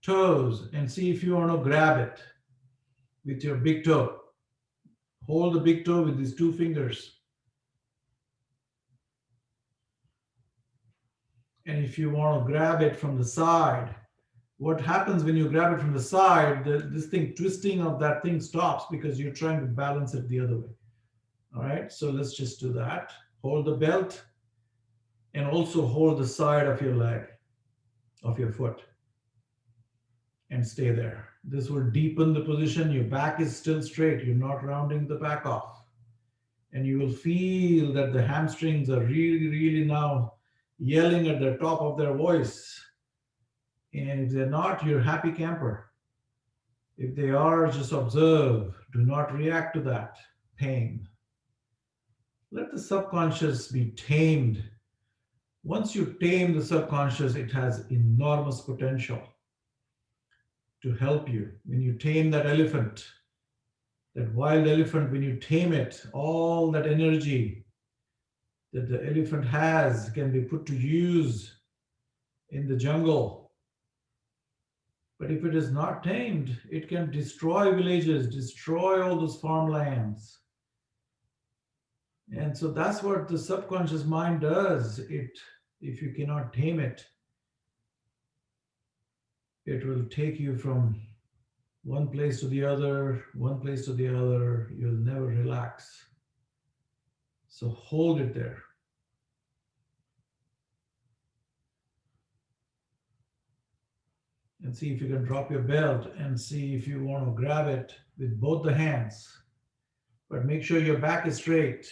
toes and see if you want to grab it with your big toe. Hold the big toe with these two fingers. And if you want to grab it from the side, what happens when you grab it from the side, this thing twisting of that thing stops because you're trying to balance it the other way. All right, so let's just do that. Hold the belt and also hold the side of your leg, of your foot, and stay there. This will deepen the position. Your back is still straight. You're not rounding the back off. And you will feel that the hamstrings are really, really now yelling at the top of their voice. And if they're not, you're a happy camper. If they are, just observe. Do not react to that pain. Let the subconscious be tamed. Once you tame the subconscious, it has enormous potential to help you. When you tame that elephant, that wild elephant, when you tame it, all that energy that the elephant has can be put to use in the jungle. But if it is not tamed, it can destroy villages, destroy all those farmlands. And so that's what the subconscious mind does. If you cannot tame it, it will take you from one place to the other, one place to the other. You'll never relax. So hold it there. And see if you can drop your belt and see if you want to grab it with both the hands. But make sure your back is straight.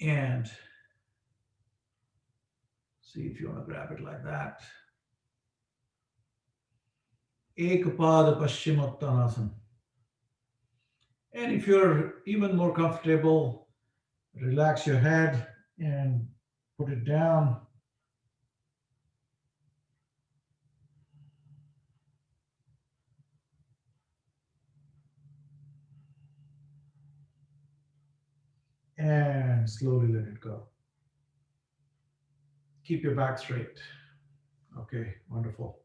And see if you want to grab it like that. Ekpada Paschimottanasana. And if you're even more comfortable, relax your head and put it down. And slowly let it go. Keep your back straight. Okay, wonderful.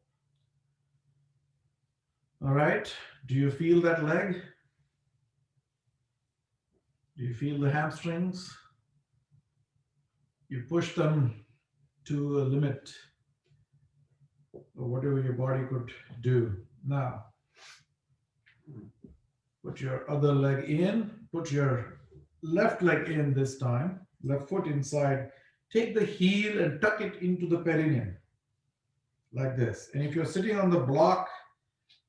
All right, do you feel that leg? Do you feel the hamstrings? You push them to a limit or whatever your body could do. Now, put your other leg in, put your left leg in this time, left foot inside. Take the heel and tuck it into the perineum like this. And if you're sitting on the block,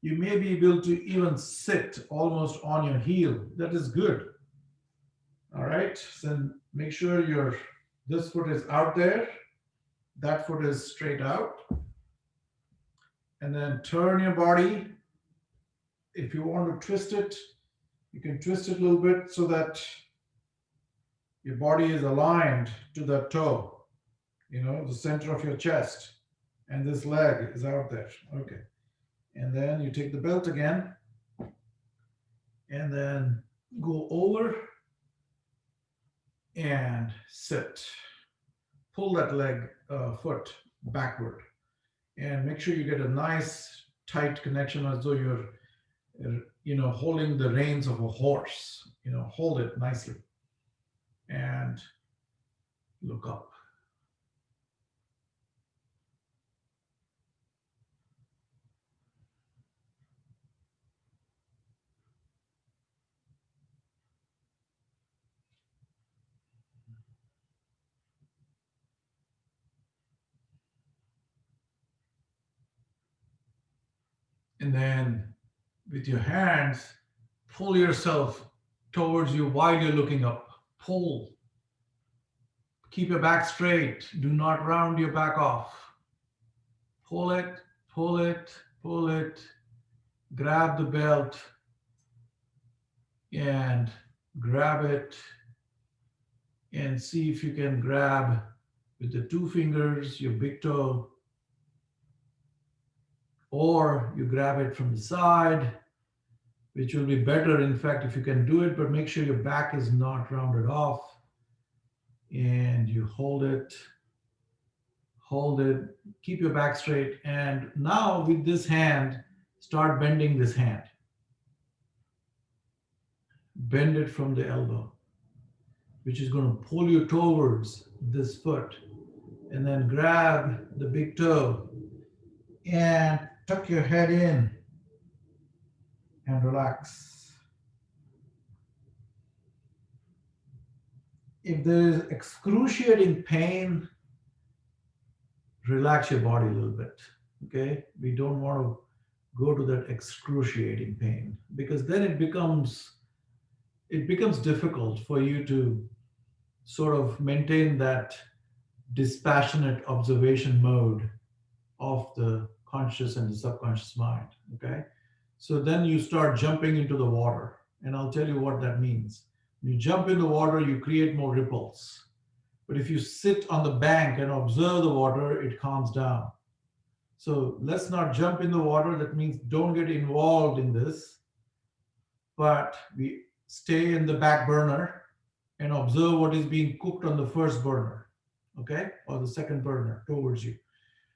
you may be able to even sit almost on your heel. That is good. All right, so make sure this foot is out there, that foot is straight out. And then turn your body. If you want to twist it, you can twist it a little bit so that your body is aligned to the toe, the center of your chest. And this leg is out there. Okay. And then you take the belt again and then go over and sit. Pull that foot backward and make sure you get a nice tight connection as though you're holding the reins of a horse. Hold it nicely and look up. And then with your hands, pull yourself towards you while you're looking up. Pull. Keep your back straight. Do not round your back off. Pull it Pull it, pull it, grab the belt and grab it and see if you can grab with the two fingers your big toe, or you grab it from the side, which will be better, in fact, if you can do it, but make sure your back is not rounded off. And you hold it, keep your back straight. And now with this hand, start bending this hand. Bend it from the elbow, which is going to pull you towards this foot. And then grab the big toe and tuck your head in and relax. If there is excruciating pain, relax your body a little bit. Okay? We don't want to go to that excruciating pain, because then it becomes difficult for you to sort of maintain that dispassionate observation mode of the conscious and the subconscious mind. Okay? So then you start jumping into the water, and I'll tell you what that means. When you jump in the water, you create more ripples. But if you sit on the bank and observe the water, it calms down. So let's not jump in the water. That means don't get involved in this, but we stay in the back burner and observe what is being cooked on the first burner, okay, or the second burner towards you.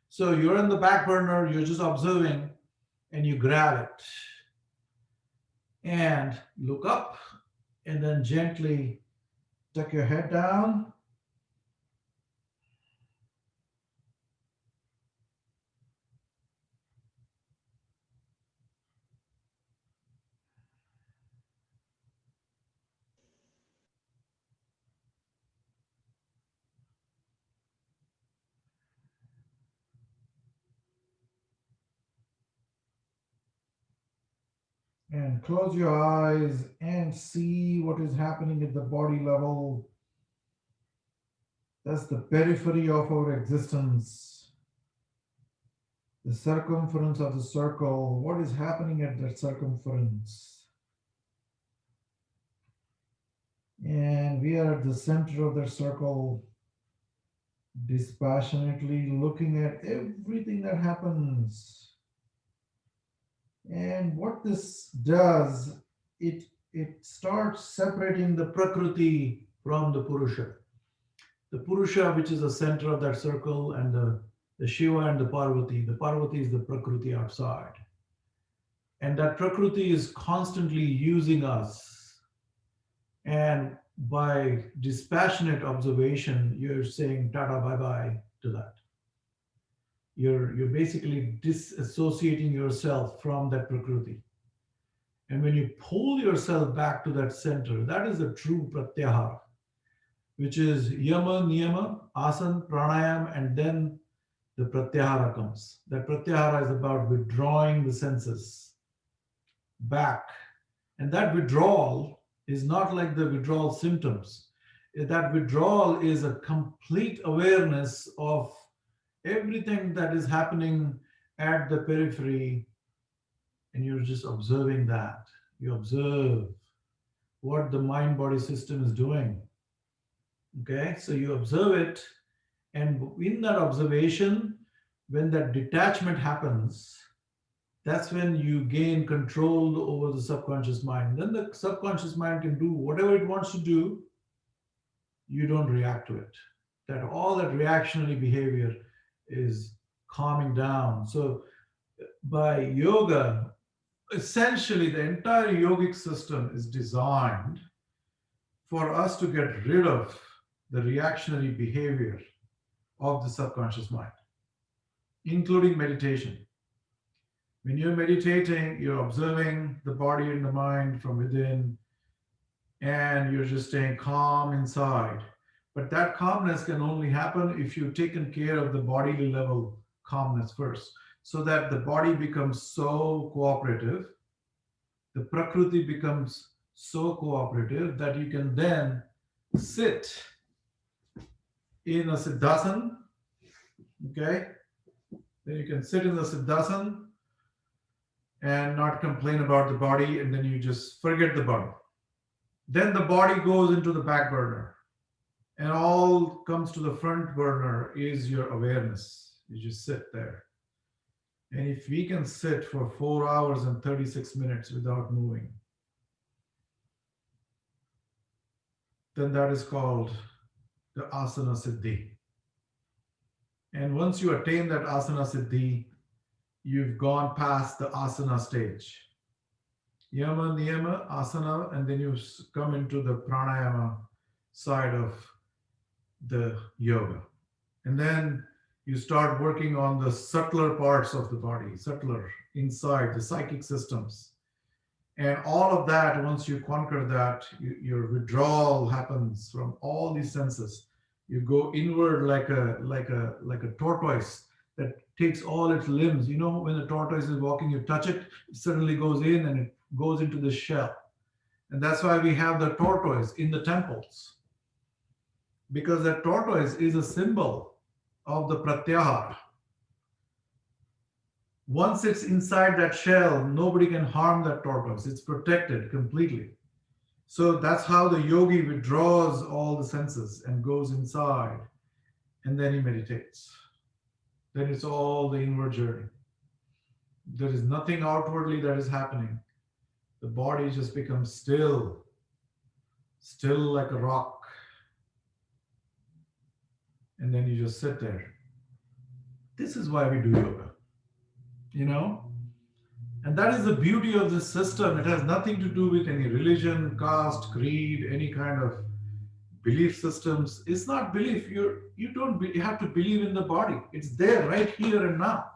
So you're in the back burner, you're just observing, and you grab it and look up, and then gently tuck your head down. And close your eyes and see what is happening at the body level. That's the periphery of our existence, the circumference of the circle. What is happening at that circumference? And we are at the center of that circle, dispassionately looking at everything that happens. And what this does, it starts separating the Prakriti from the Purusha. The Purusha, which is the center of that circle, and the Shiva and the Parvati. The Parvati is the Prakriti outside. And that Prakriti is constantly using us. And by dispassionate observation, you're saying tata bye bye to that. You're basically disassociating yourself from that Prakriti. And when you pull yourself back to that center, that is the true pratyahara, which is yama, niyama, asana, pranayam, and then the pratyahara comes. That pratyahara is about withdrawing the senses back. And that withdrawal is not like the withdrawal symptoms. That withdrawal is a complete awareness of everything that is happening at the periphery, and you're just observing that. You observe what the mind body system is doing. Okay, so you observe it, and in that observation, when that detachment happens, that's when you gain control over the subconscious mind. Then the subconscious mind can do whatever it wants to do. You don't react to it. That all that reactionary behavior is calming down. So by yoga, essentially the entire yogic system is designed for us to get rid of the reactionary behavior of the subconscious mind, including meditation. When you're meditating, you're observing the body and the mind from within, and you're just staying calm inside. But that calmness can only happen if you've taken care of the bodily level calmness first, so that the body becomes so cooperative, the Prakriti becomes so cooperative that you can then sit in a Siddhasana, okay, Then you can sit in the Siddhasana and not complain about the body, and then you just forget the body. Then the body goes into the back burner, and all comes to the front burner is your awareness. You just sit there. And if we can sit for 4 hours and 36 minutes without moving, then that is called the asana siddhi. And once you attain that asana siddhi, you've gone past the asana stage. Yama, niyama, asana, and then you come into the pranayama side of the yoga. And then you start working on the subtler parts of the body, subtler inside the psychic systems. And all of that, once you conquer that, your withdrawal happens from all these senses. You go inward like a tortoise that takes all its limbs. You know, when the tortoise is walking, you touch it, it suddenly goes in and it goes into the shell. And that's why we have the tortoise in the temples, because the tortoise is a symbol of the pratyahara. Once it's inside that shell, nobody can harm that tortoise. It's protected completely. So that's how the yogi withdraws all the senses and goes inside, and then he meditates. Then it's all the inward journey. There is nothing outwardly that is happening. The body just becomes still, still like a rock. And then you just sit there. This is why we do yoga, you know? And that is the beauty of this system. It has nothing to do with any religion, caste, creed, any kind of belief systems. It's not belief. You have to believe in the body. It's there right here and now.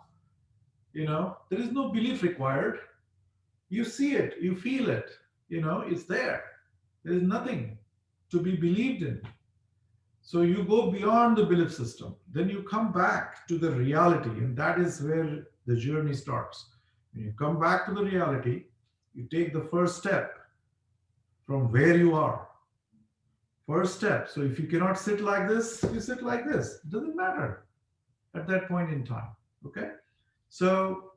You know, there is no belief required. You see it, you feel it, you know, it's there. There is nothing to be believed in. So you go beyond the belief system. Then you come back to the reality, and that is where the journey starts. When you come back to the reality, you take the first step from where you are. First step. So if you cannot sit like this, you sit like this. It doesn't matter at that point in time. Okay? So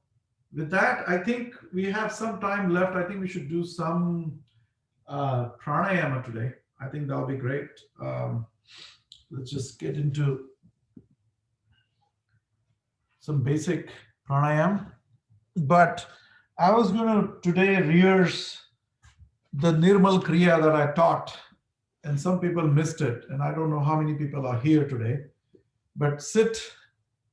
with that, I think we have some time left. I think we should do some pranayama today. I think that'll be great. Let's just get into some basic pranayama. But I was going to today rehearse the Nirmal Kriya that I taught, and some people missed it, and I don't know how many people are here today. But sit,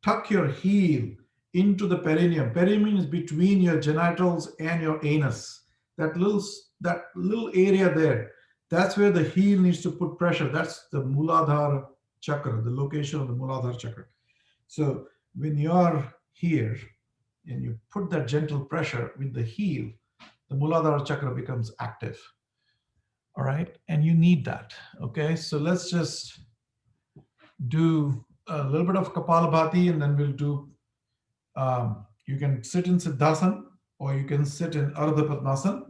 tuck your heel into the perineum. Perineum is between your genitals and your anus. That little area there, that's where the heel needs to put pressure. That's the Muladhara chakra, the location of the Muladhara chakra. So when you're here and you put that gentle pressure with the heel, the Muladhara chakra becomes active. All right, and you need that. Okay, so let's just do a little bit of Kapalabhati, and then we'll do. You can sit in Siddhasana, or you can sit in Ardha Padmasana,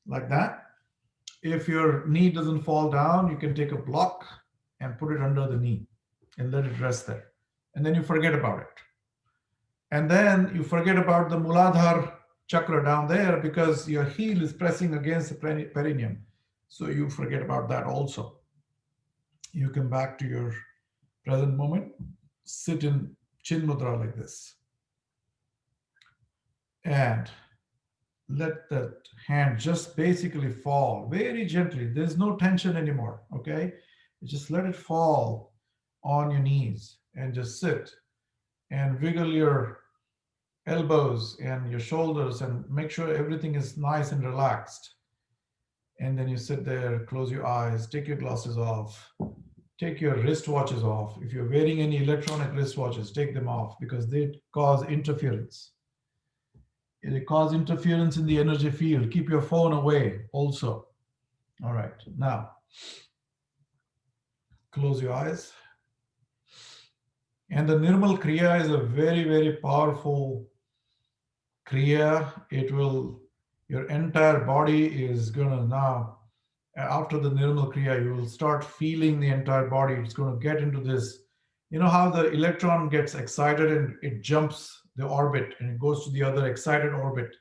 like that. If your knee doesn't fall down, you can take a block and put it under the knee and let it rest there. And then you forget about it. And then you forget about the Muladhara chakra down there because your heel is pressing against the perineum. So you forget about that also. You come back to your present moment, sit in Chin Mudra like this. And let that hand just basically fall very gently. There's no tension anymore, okay? Just let it fall on your knees and just sit and wiggle your elbows and your shoulders and make sure everything is nice and relaxed. And then you sit there, close your eyes, take your glasses off, take your wristwatches off. If you're wearing any electronic wristwatches, take them off because they cause interference. They cause interference in the energy field. Keep your phone away also. All right, now close your eyes. And the Nirmal Kriya is a very, very powerful Kriya. Your entire body is gonna now, after the Nirmal Kriya, you will start feeling the entire body. It's gonna get into this, you know how the electron gets excited and it jumps the orbit, and it goes to the other excited orbit.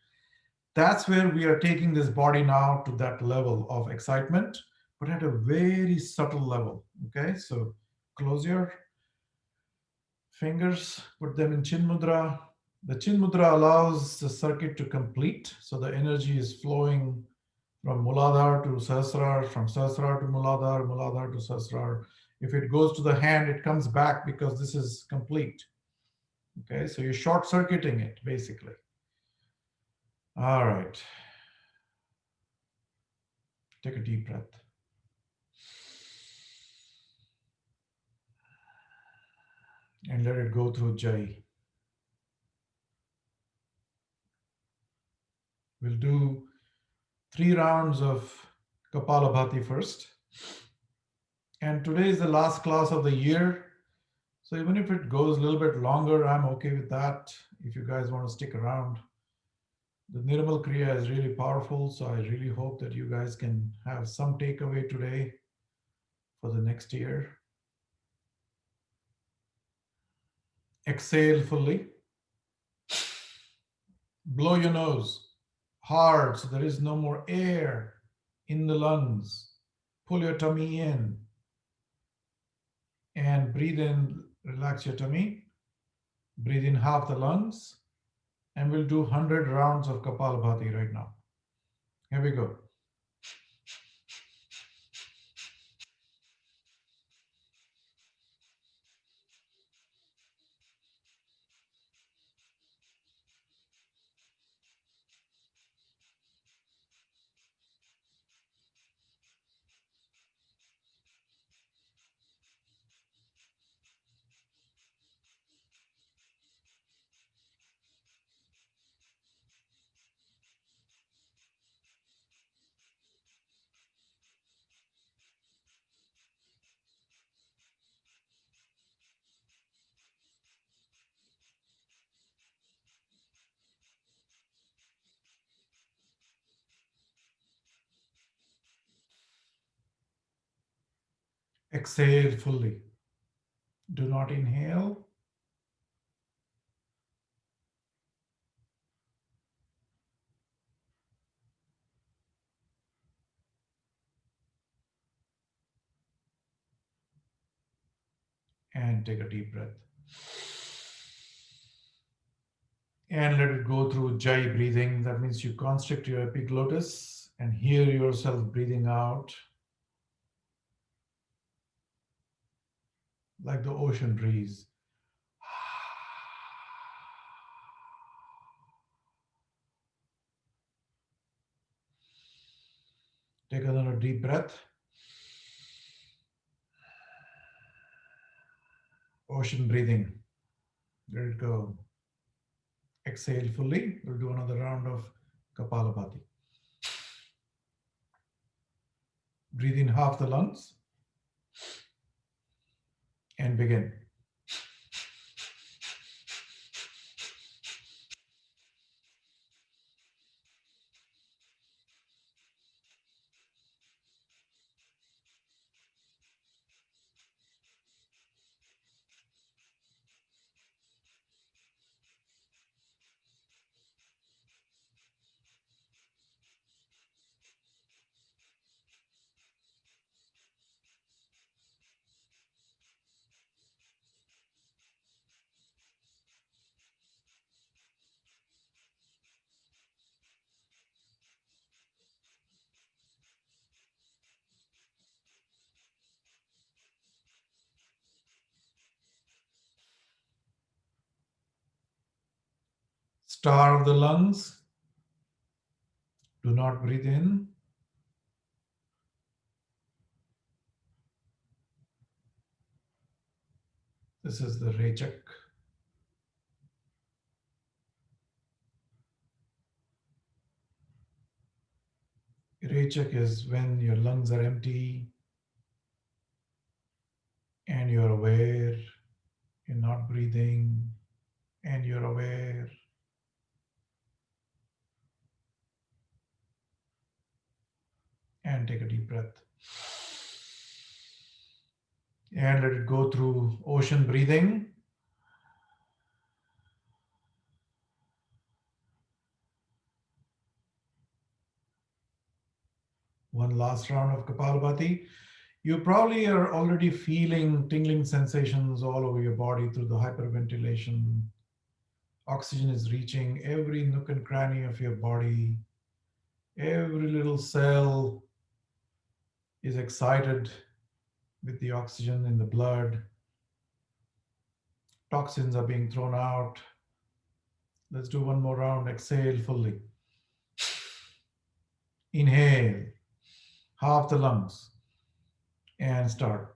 That's where we are taking this body now, to that level of excitement, but at a very subtle level. Okay, so close your fingers, put them in Chin Mudra. The Chin Mudra allows the circuit to complete, so the energy is flowing from Muladhar to Sahasrar, from Sahasrar to Muladhar, Muladhar to Sahasrar. If it goes to the hand, it comes back because this is complete. Okay, so you're short circuiting it basically. All right, take a deep breath and let it go through Jai. We'll do 3 rounds of Kapalabhati first. And today is the last class of the year. So even if it goes a little bit longer, I'm okay with that. If you guys want to stick around, the Nirmal Kriya is really powerful. So I really hope that you guys can have some takeaway today for the next year. Exhale fully. Blow your nose hard so there is no more air in the lungs. Pull your tummy in and breathe in, relax your tummy. Breathe in half the lungs, and we'll do 100 rounds of Kapalabhati right now. Here we go. Exhale fully. Do not inhale. And take a deep breath. And let it go through Jai breathing. That means you constrict your epiglottis and hear yourself breathing out like the ocean breeze. Take another deep breath. Ocean breathing. Let it go. Exhale fully. We'll do another round of Kapalabhati. Breathe in half the lungs and begin. Star of the lungs. Do not breathe in. This is the Rechak. Rechak is when your lungs are empty and you're aware, you're not breathing, and you're aware. And take a deep breath. And let it go through ocean breathing. last round of Kapalabhati. You probably are already feeling tingling sensations all over your body through the hyperventilation. Oxygen is reaching every nook and cranny of your body. Every little cell is excited with the oxygen in the blood. Toxins are being thrown out. Let's do one more round. Exhale fully. Inhale, half the lungs, and start.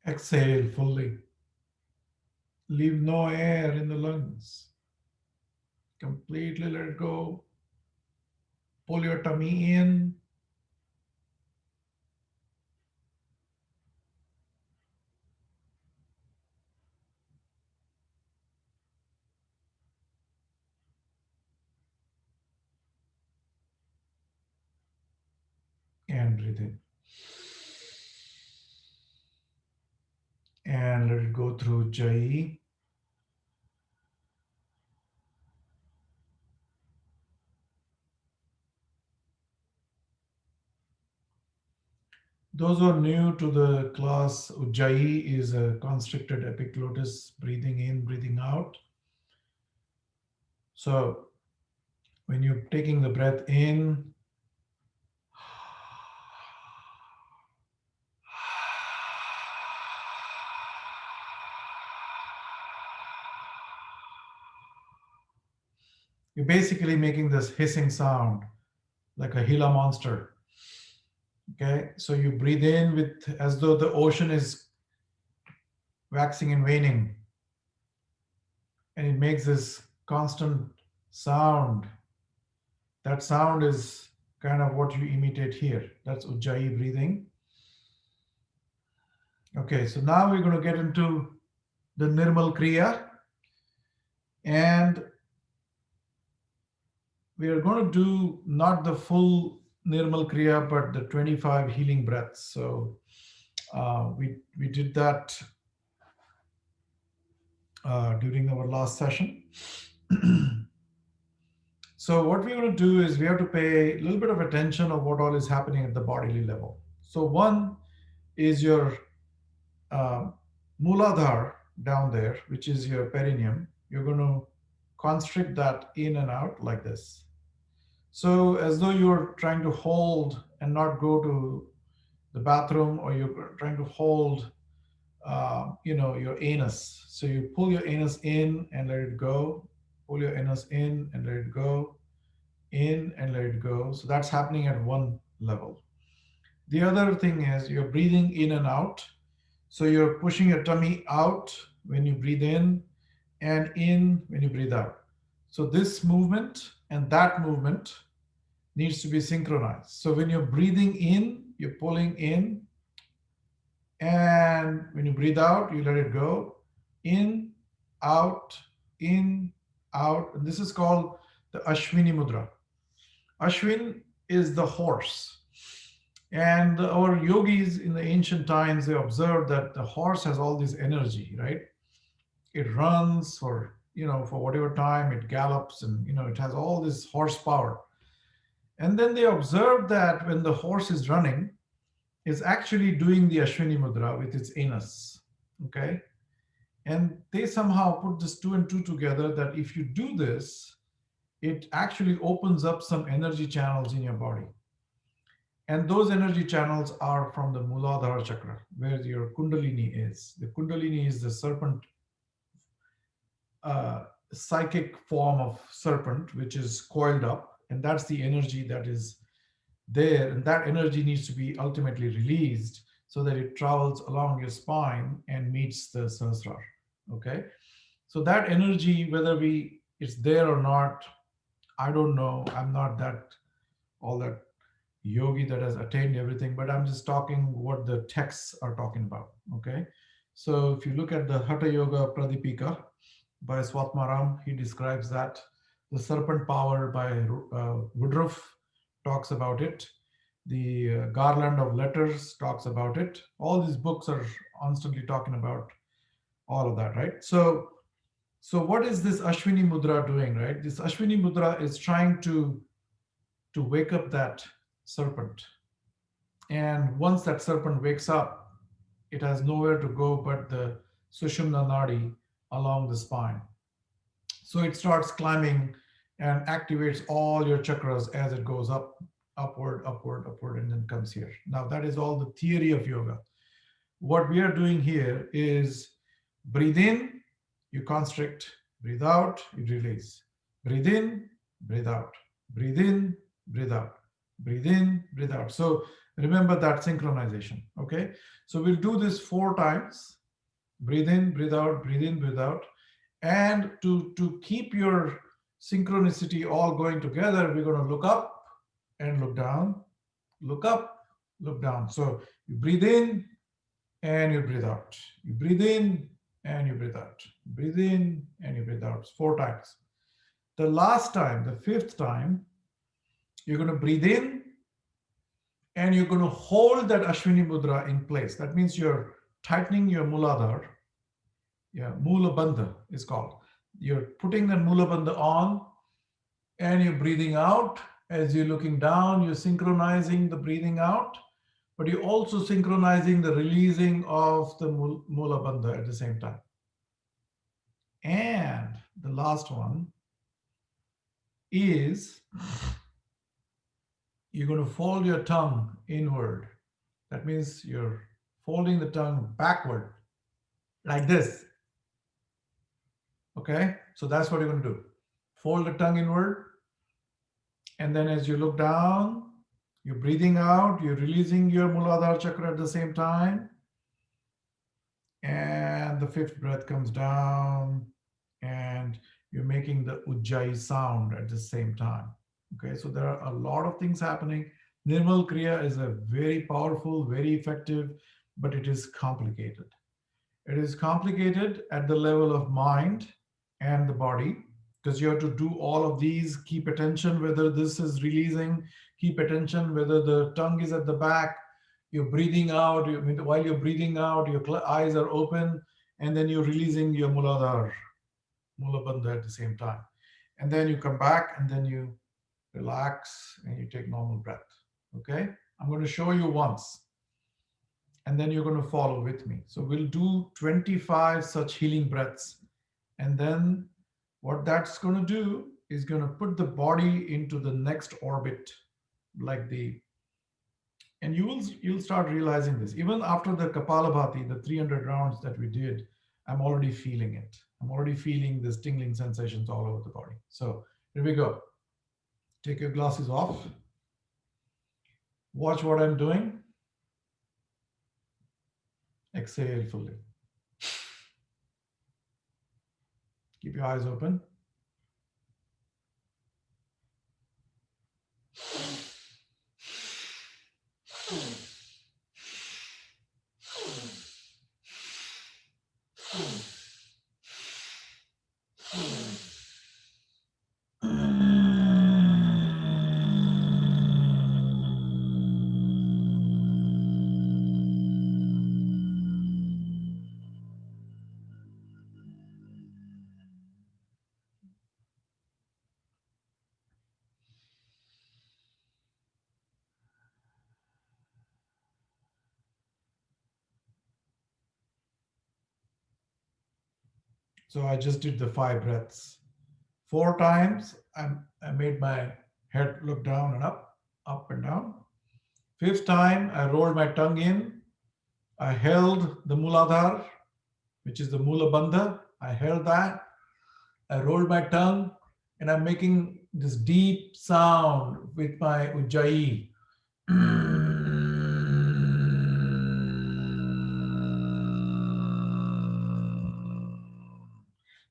Exhale fully. Leave no air in the lungs. Completely let it go. Pull your tummy in and breathe in. And let it go through Jai. Those who are new to the class, Ujjayi is a constricted epiglottis, breathing in, breathing out. So when you're taking the breath in, you're basically making this hissing sound like a Gila monster. Okay, so you breathe in with as though the ocean is waxing and waning, and it makes this constant sound. That sound is kind of what you imitate here. That's Ujjayi breathing. Okay, so now we're going to get into the Nirmal Kriya, and we are going to do not the full Nirmal Kriya, but the 25 healing breaths. So we did that during our last session. So what we're going to do is we have to pay a little bit of attention of what all is happening at the bodily level. So one is your uh, Muladhar down there, which is your perineum. You're going to constrict that in and out like this. So as though you're trying to hold and not go to the bathroom, or you're trying to hold, your anus. So you pull your anus in and let it go. Pull your anus in and let it go. In and let it go. So that's happening at one level. The other thing is you're breathing in and out. So you're pushing your tummy out when you breathe in when you breathe out. So this movement and that movement needs to be synchronized. So when you're breathing in, you're pulling in, and when you breathe out, you let it go. In, out, in, out. And this is called the Ashwini Mudra. Ashwin is the horse. And our yogis in the ancient times, they observed that the horse has all this energy, right? It runs for whatever time, it gallops, and it has all this horsepower. And then they observed that when the horse is running, it's actually doing the Ashwini Mudra with its anus. Okay. And they somehow put this two and two together, that if you do this, it actually opens up some energy channels in your body. And those energy channels are from the Muladhara chakra, where your Kundalini is. The Kundalini is the serpent psychic form of serpent which is coiled up, and that's the energy that is there, and that energy needs to be ultimately released so that it travels along your spine and meets the sahasrara. Okay, so that energy, whether we it's there or not, I don't know. I'm not that all that yogi that has attained everything, but I'm just talking what the texts are talking about. Okay, so if you look at the Hatha Yoga Pradipika by Swatmaram, he describes that. The Serpent Power by Woodruff talks about it. The Garland of Letters talks about it. All these books are constantly talking about all of that, right? So what is this Ashwini Mudra doing, right? This Ashwini Mudra is trying to wake up that serpent. And once that serpent wakes up, it has nowhere to go but the Sushumna Nadi along the spine. So it starts climbing and activates all your chakras as it goes up, upward, upward, upward, and then comes here. Now, that is all the theory of yoga. What we are doing here is breathe in, you constrict, breathe out, you release. Breathe in, breathe out, breathe in, breathe out, breathe in, breathe out. So remember that synchronization. Okay. So we'll do this 4 times. Breathe in, breathe out, breathe in, breathe out. And to keep your synchronicity all going together, we're going to look up and look down, look up, look down. So you breathe in and you breathe out. You breathe in and you breathe out. Breathe in and you breathe out 4 times. The last time, the 5th time, you're going to breathe in and you're going to hold that Ashwini Mudra in place. That means you're tightening your Muladhara. Yeah, Mula Bandha is called. You're putting the Mula Bandha on and you're breathing out. As you're looking down, you're synchronizing the breathing out, but you're also synchronizing the releasing of the Mula Bandha at the same time. And the last one is you're going to fold your tongue inward. That means you're folding the tongue backward, like this. Okay, so that's what you're going to do. Fold the tongue inward, and then as you look down, you're breathing out, you're releasing your Muladhara chakra at the same time. And the 5th breath comes down, and you're making the Ujjayi sound at the same time. Okay, so there are a lot of things happening. Nirmal Kriya is a very powerful, very effective, but it is complicated. It is complicated at the level of mind and the body, because you have to do all of these. Keep attention whether this is releasing, keep attention whether the tongue is at the back. You're breathing out, while you're breathing out, your eyes are open, and then you're releasing your Muladhara, Mula Bandha at the same time. And then you come back and then you relax and you take normal breath. Okay, I'm going to show you once and then you're going to follow with me. So we'll do 25 such healing breaths, and then what that's going to do is going to put the body into the next orbit, like the, and you'll start realizing this even after the Kapalabhati, the 300 rounds that we did. I'm already feeling it. I'm already feeling this tingling sensations all over the body. So here we go. Take your glasses off. Watch what I'm doing. Exhale fully. Keep your eyes open. So I just did the 5 breaths. 4 times, I made my head look down and up and down. 5th time, I rolled my tongue in. I held the Muladhara, which is the Mula Bandha. I held that. I rolled my tongue and I'm making this deep sound with my ujjayi.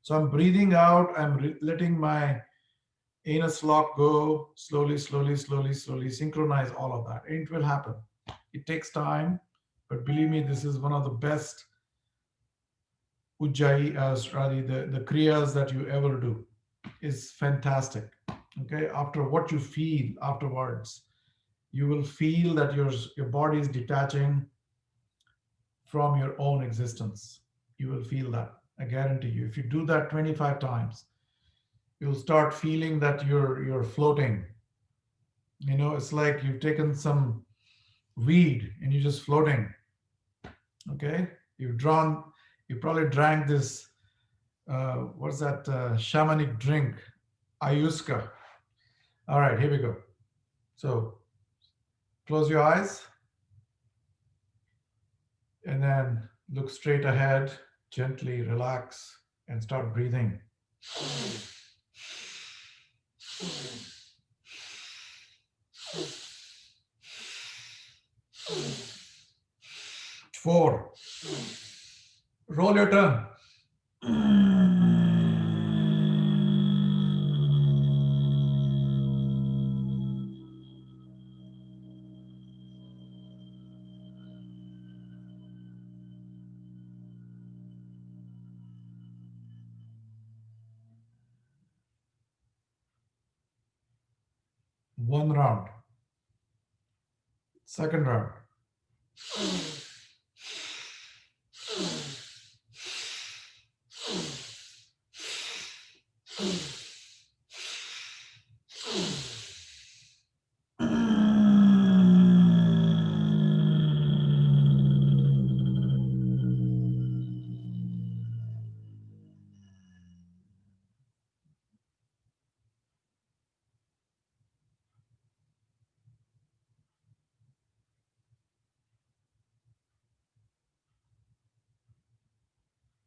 So I'm breathing out, I'm letting my anus lock go slowly, slowly, slowly, slowly, synchronize all of that. And it will happen. It takes time, but believe me, this is one of the best ujjayi, Radi, the kriyas that you ever do is fantastic. Okay, after what you feel afterwards, you will feel that your body is detaching from your own existence. You will feel that. I guarantee you. If you do that 25 times, you'll start feeling that you're floating. It's like you've taken some weed and you're just floating. Okay, you probably drank this. What's that shamanic drink? Ayuska. All right, here we go. So close your eyes and then look straight ahead, gently relax, and start breathing. 4. Roll your tongue. 1 round. Second round.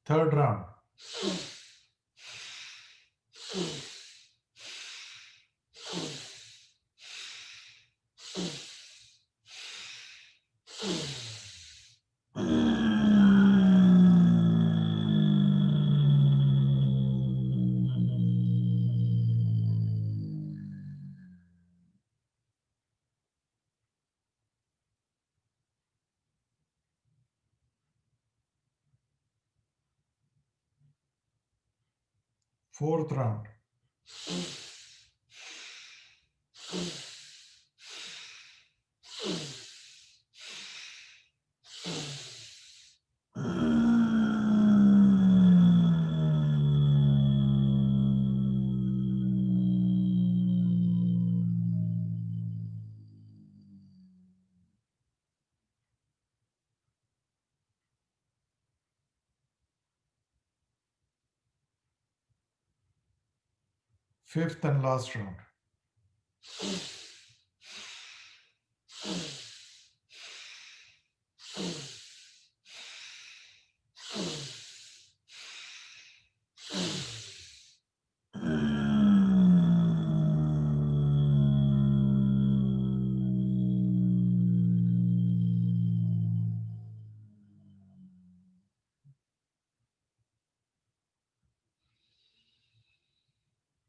Third round. Fourth round. Fifth and last round.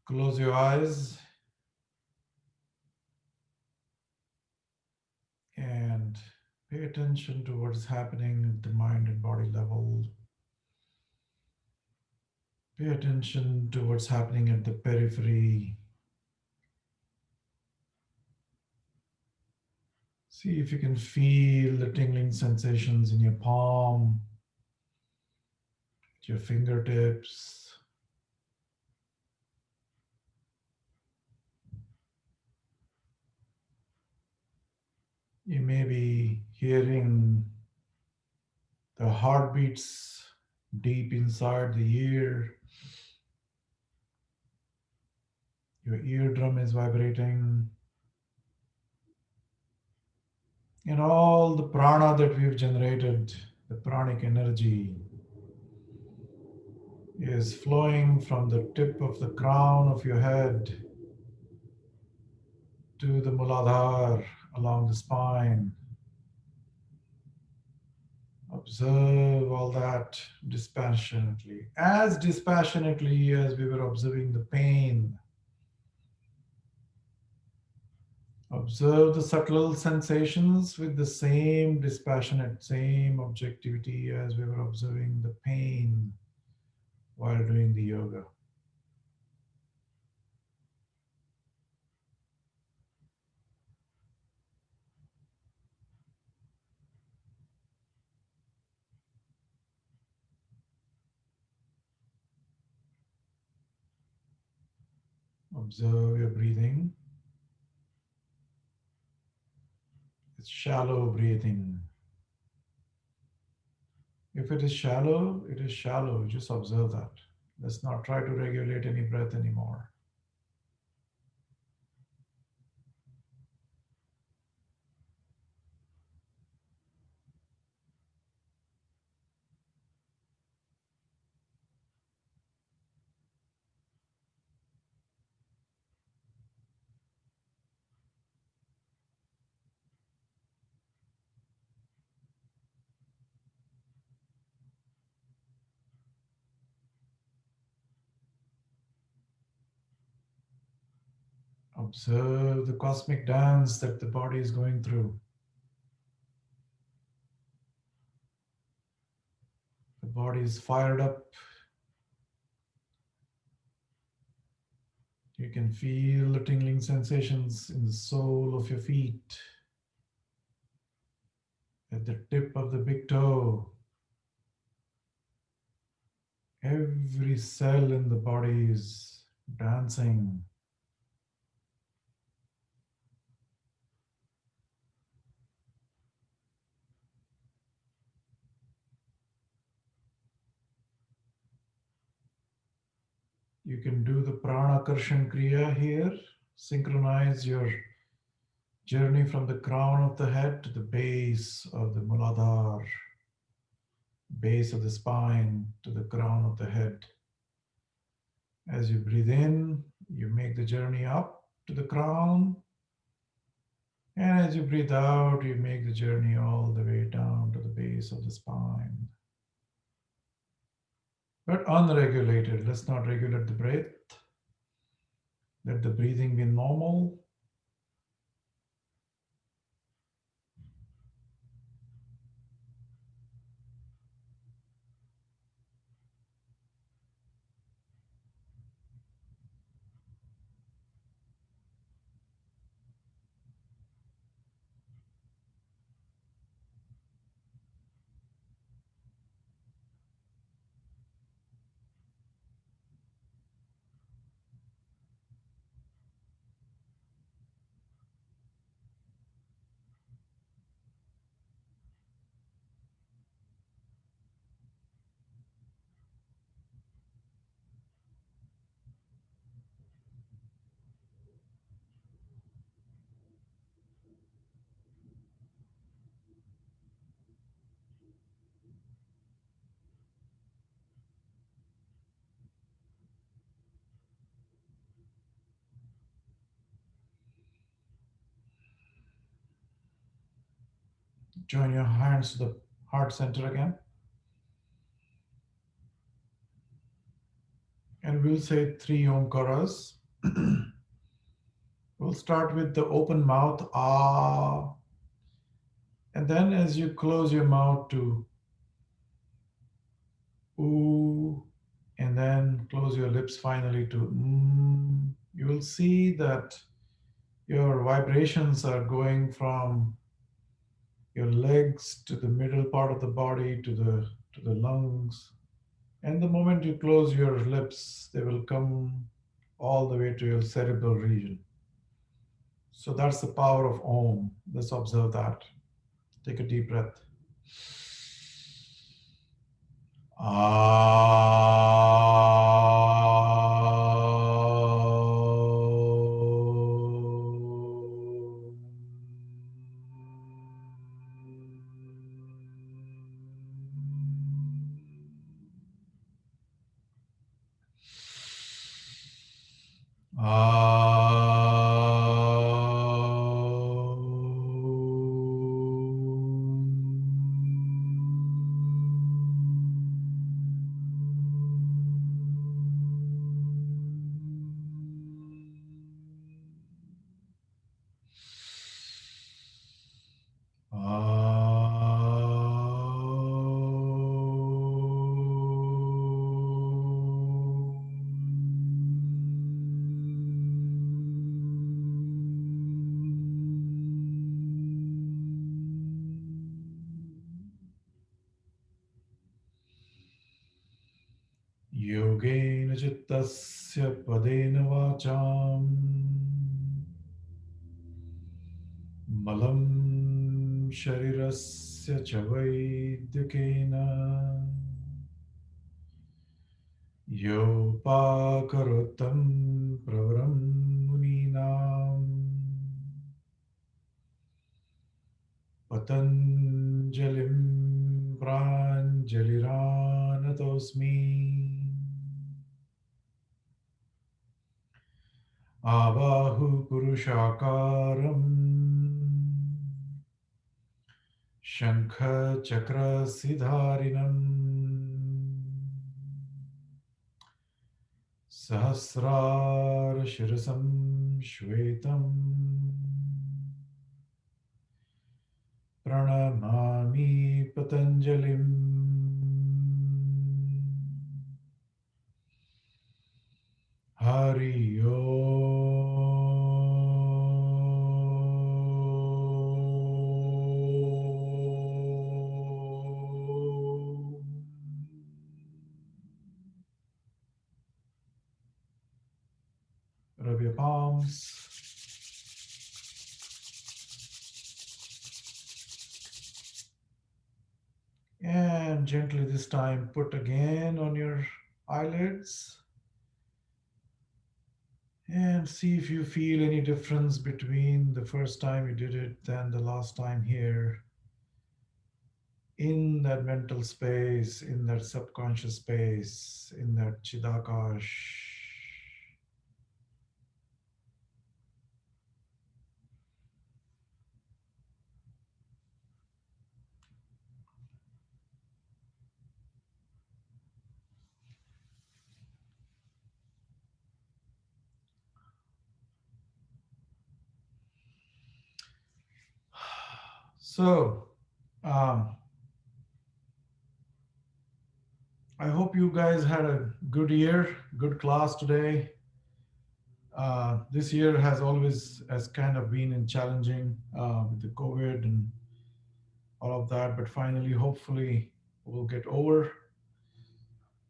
Close your eyes and pay attention to what is happening at the mind and body level. Pay attention to what's happening at the periphery. See if you can feel the tingling sensations in your palm, your fingertips. You may be hearing the heartbeats deep inside the ear. Your eardrum is vibrating. And all the prana that we've generated, the pranic energy, is flowing from the tip of the crown of your head to the Muladhara along the spine. Observe all that dispassionately as we were observing the pain. Observe the subtle sensations with the same dispassionate, same objectivity as we were observing the pain while doing the yoga. Observe your breathing. It's shallow breathing. If it is shallow, it is shallow. Just observe that. Let's not try to regulate any breath anymore. Observe the cosmic dance that the body is going through. The body is fired up. You can feel the tingling sensations in the sole of your feet, at the tip of the big toe. Every cell in the body is dancing. You can do the prana karshan kriya here. Synchronize your journey from the crown of the head to the base of the muladhara, base of the spine to the crown of the head. As you breathe in, you make the journey up to the crown. And as you breathe out, you make the journey all the way down to the base of the spine. But unregulated. Let's not regulate the breath. Let the breathing be normal. Join your hands to the heart center again. And we'll say three omkaras. We'll start with the open mouth, ah. And then as you close your mouth to ooh, and then close your lips finally to you will see that your vibrations are going from your legs to the middle part of the body to the lungs. And the moment you close your lips, they will come all the way to your cerebral region. So that's the power of Om. Let's observe that. Take a deep breath. Yogena chittasya padena vacham malam sharirasya cha vaidyakena yopakarottam pravaram muninam patanjalim pranjaliranatosmi आबाहु पुरुषाकारम् शङ्खचक्रसिधारिणम् सहस्रारशिरसं श्वेतम् प्रणमामि पतञ्जलिम् Hari Rub your palms and gently this time put again on your eyelids and see if you feel any difference between the first time you did it and the last time here in that mental space, in that subconscious space, in that Chidakash. So, um, I hope you guys had a good year, good class today. This year has kind of been in challenging with the COVID and all of that, but finally, hopefully, we'll get over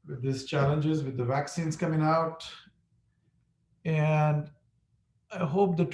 with these challenges with the vaccines coming out. And I hope the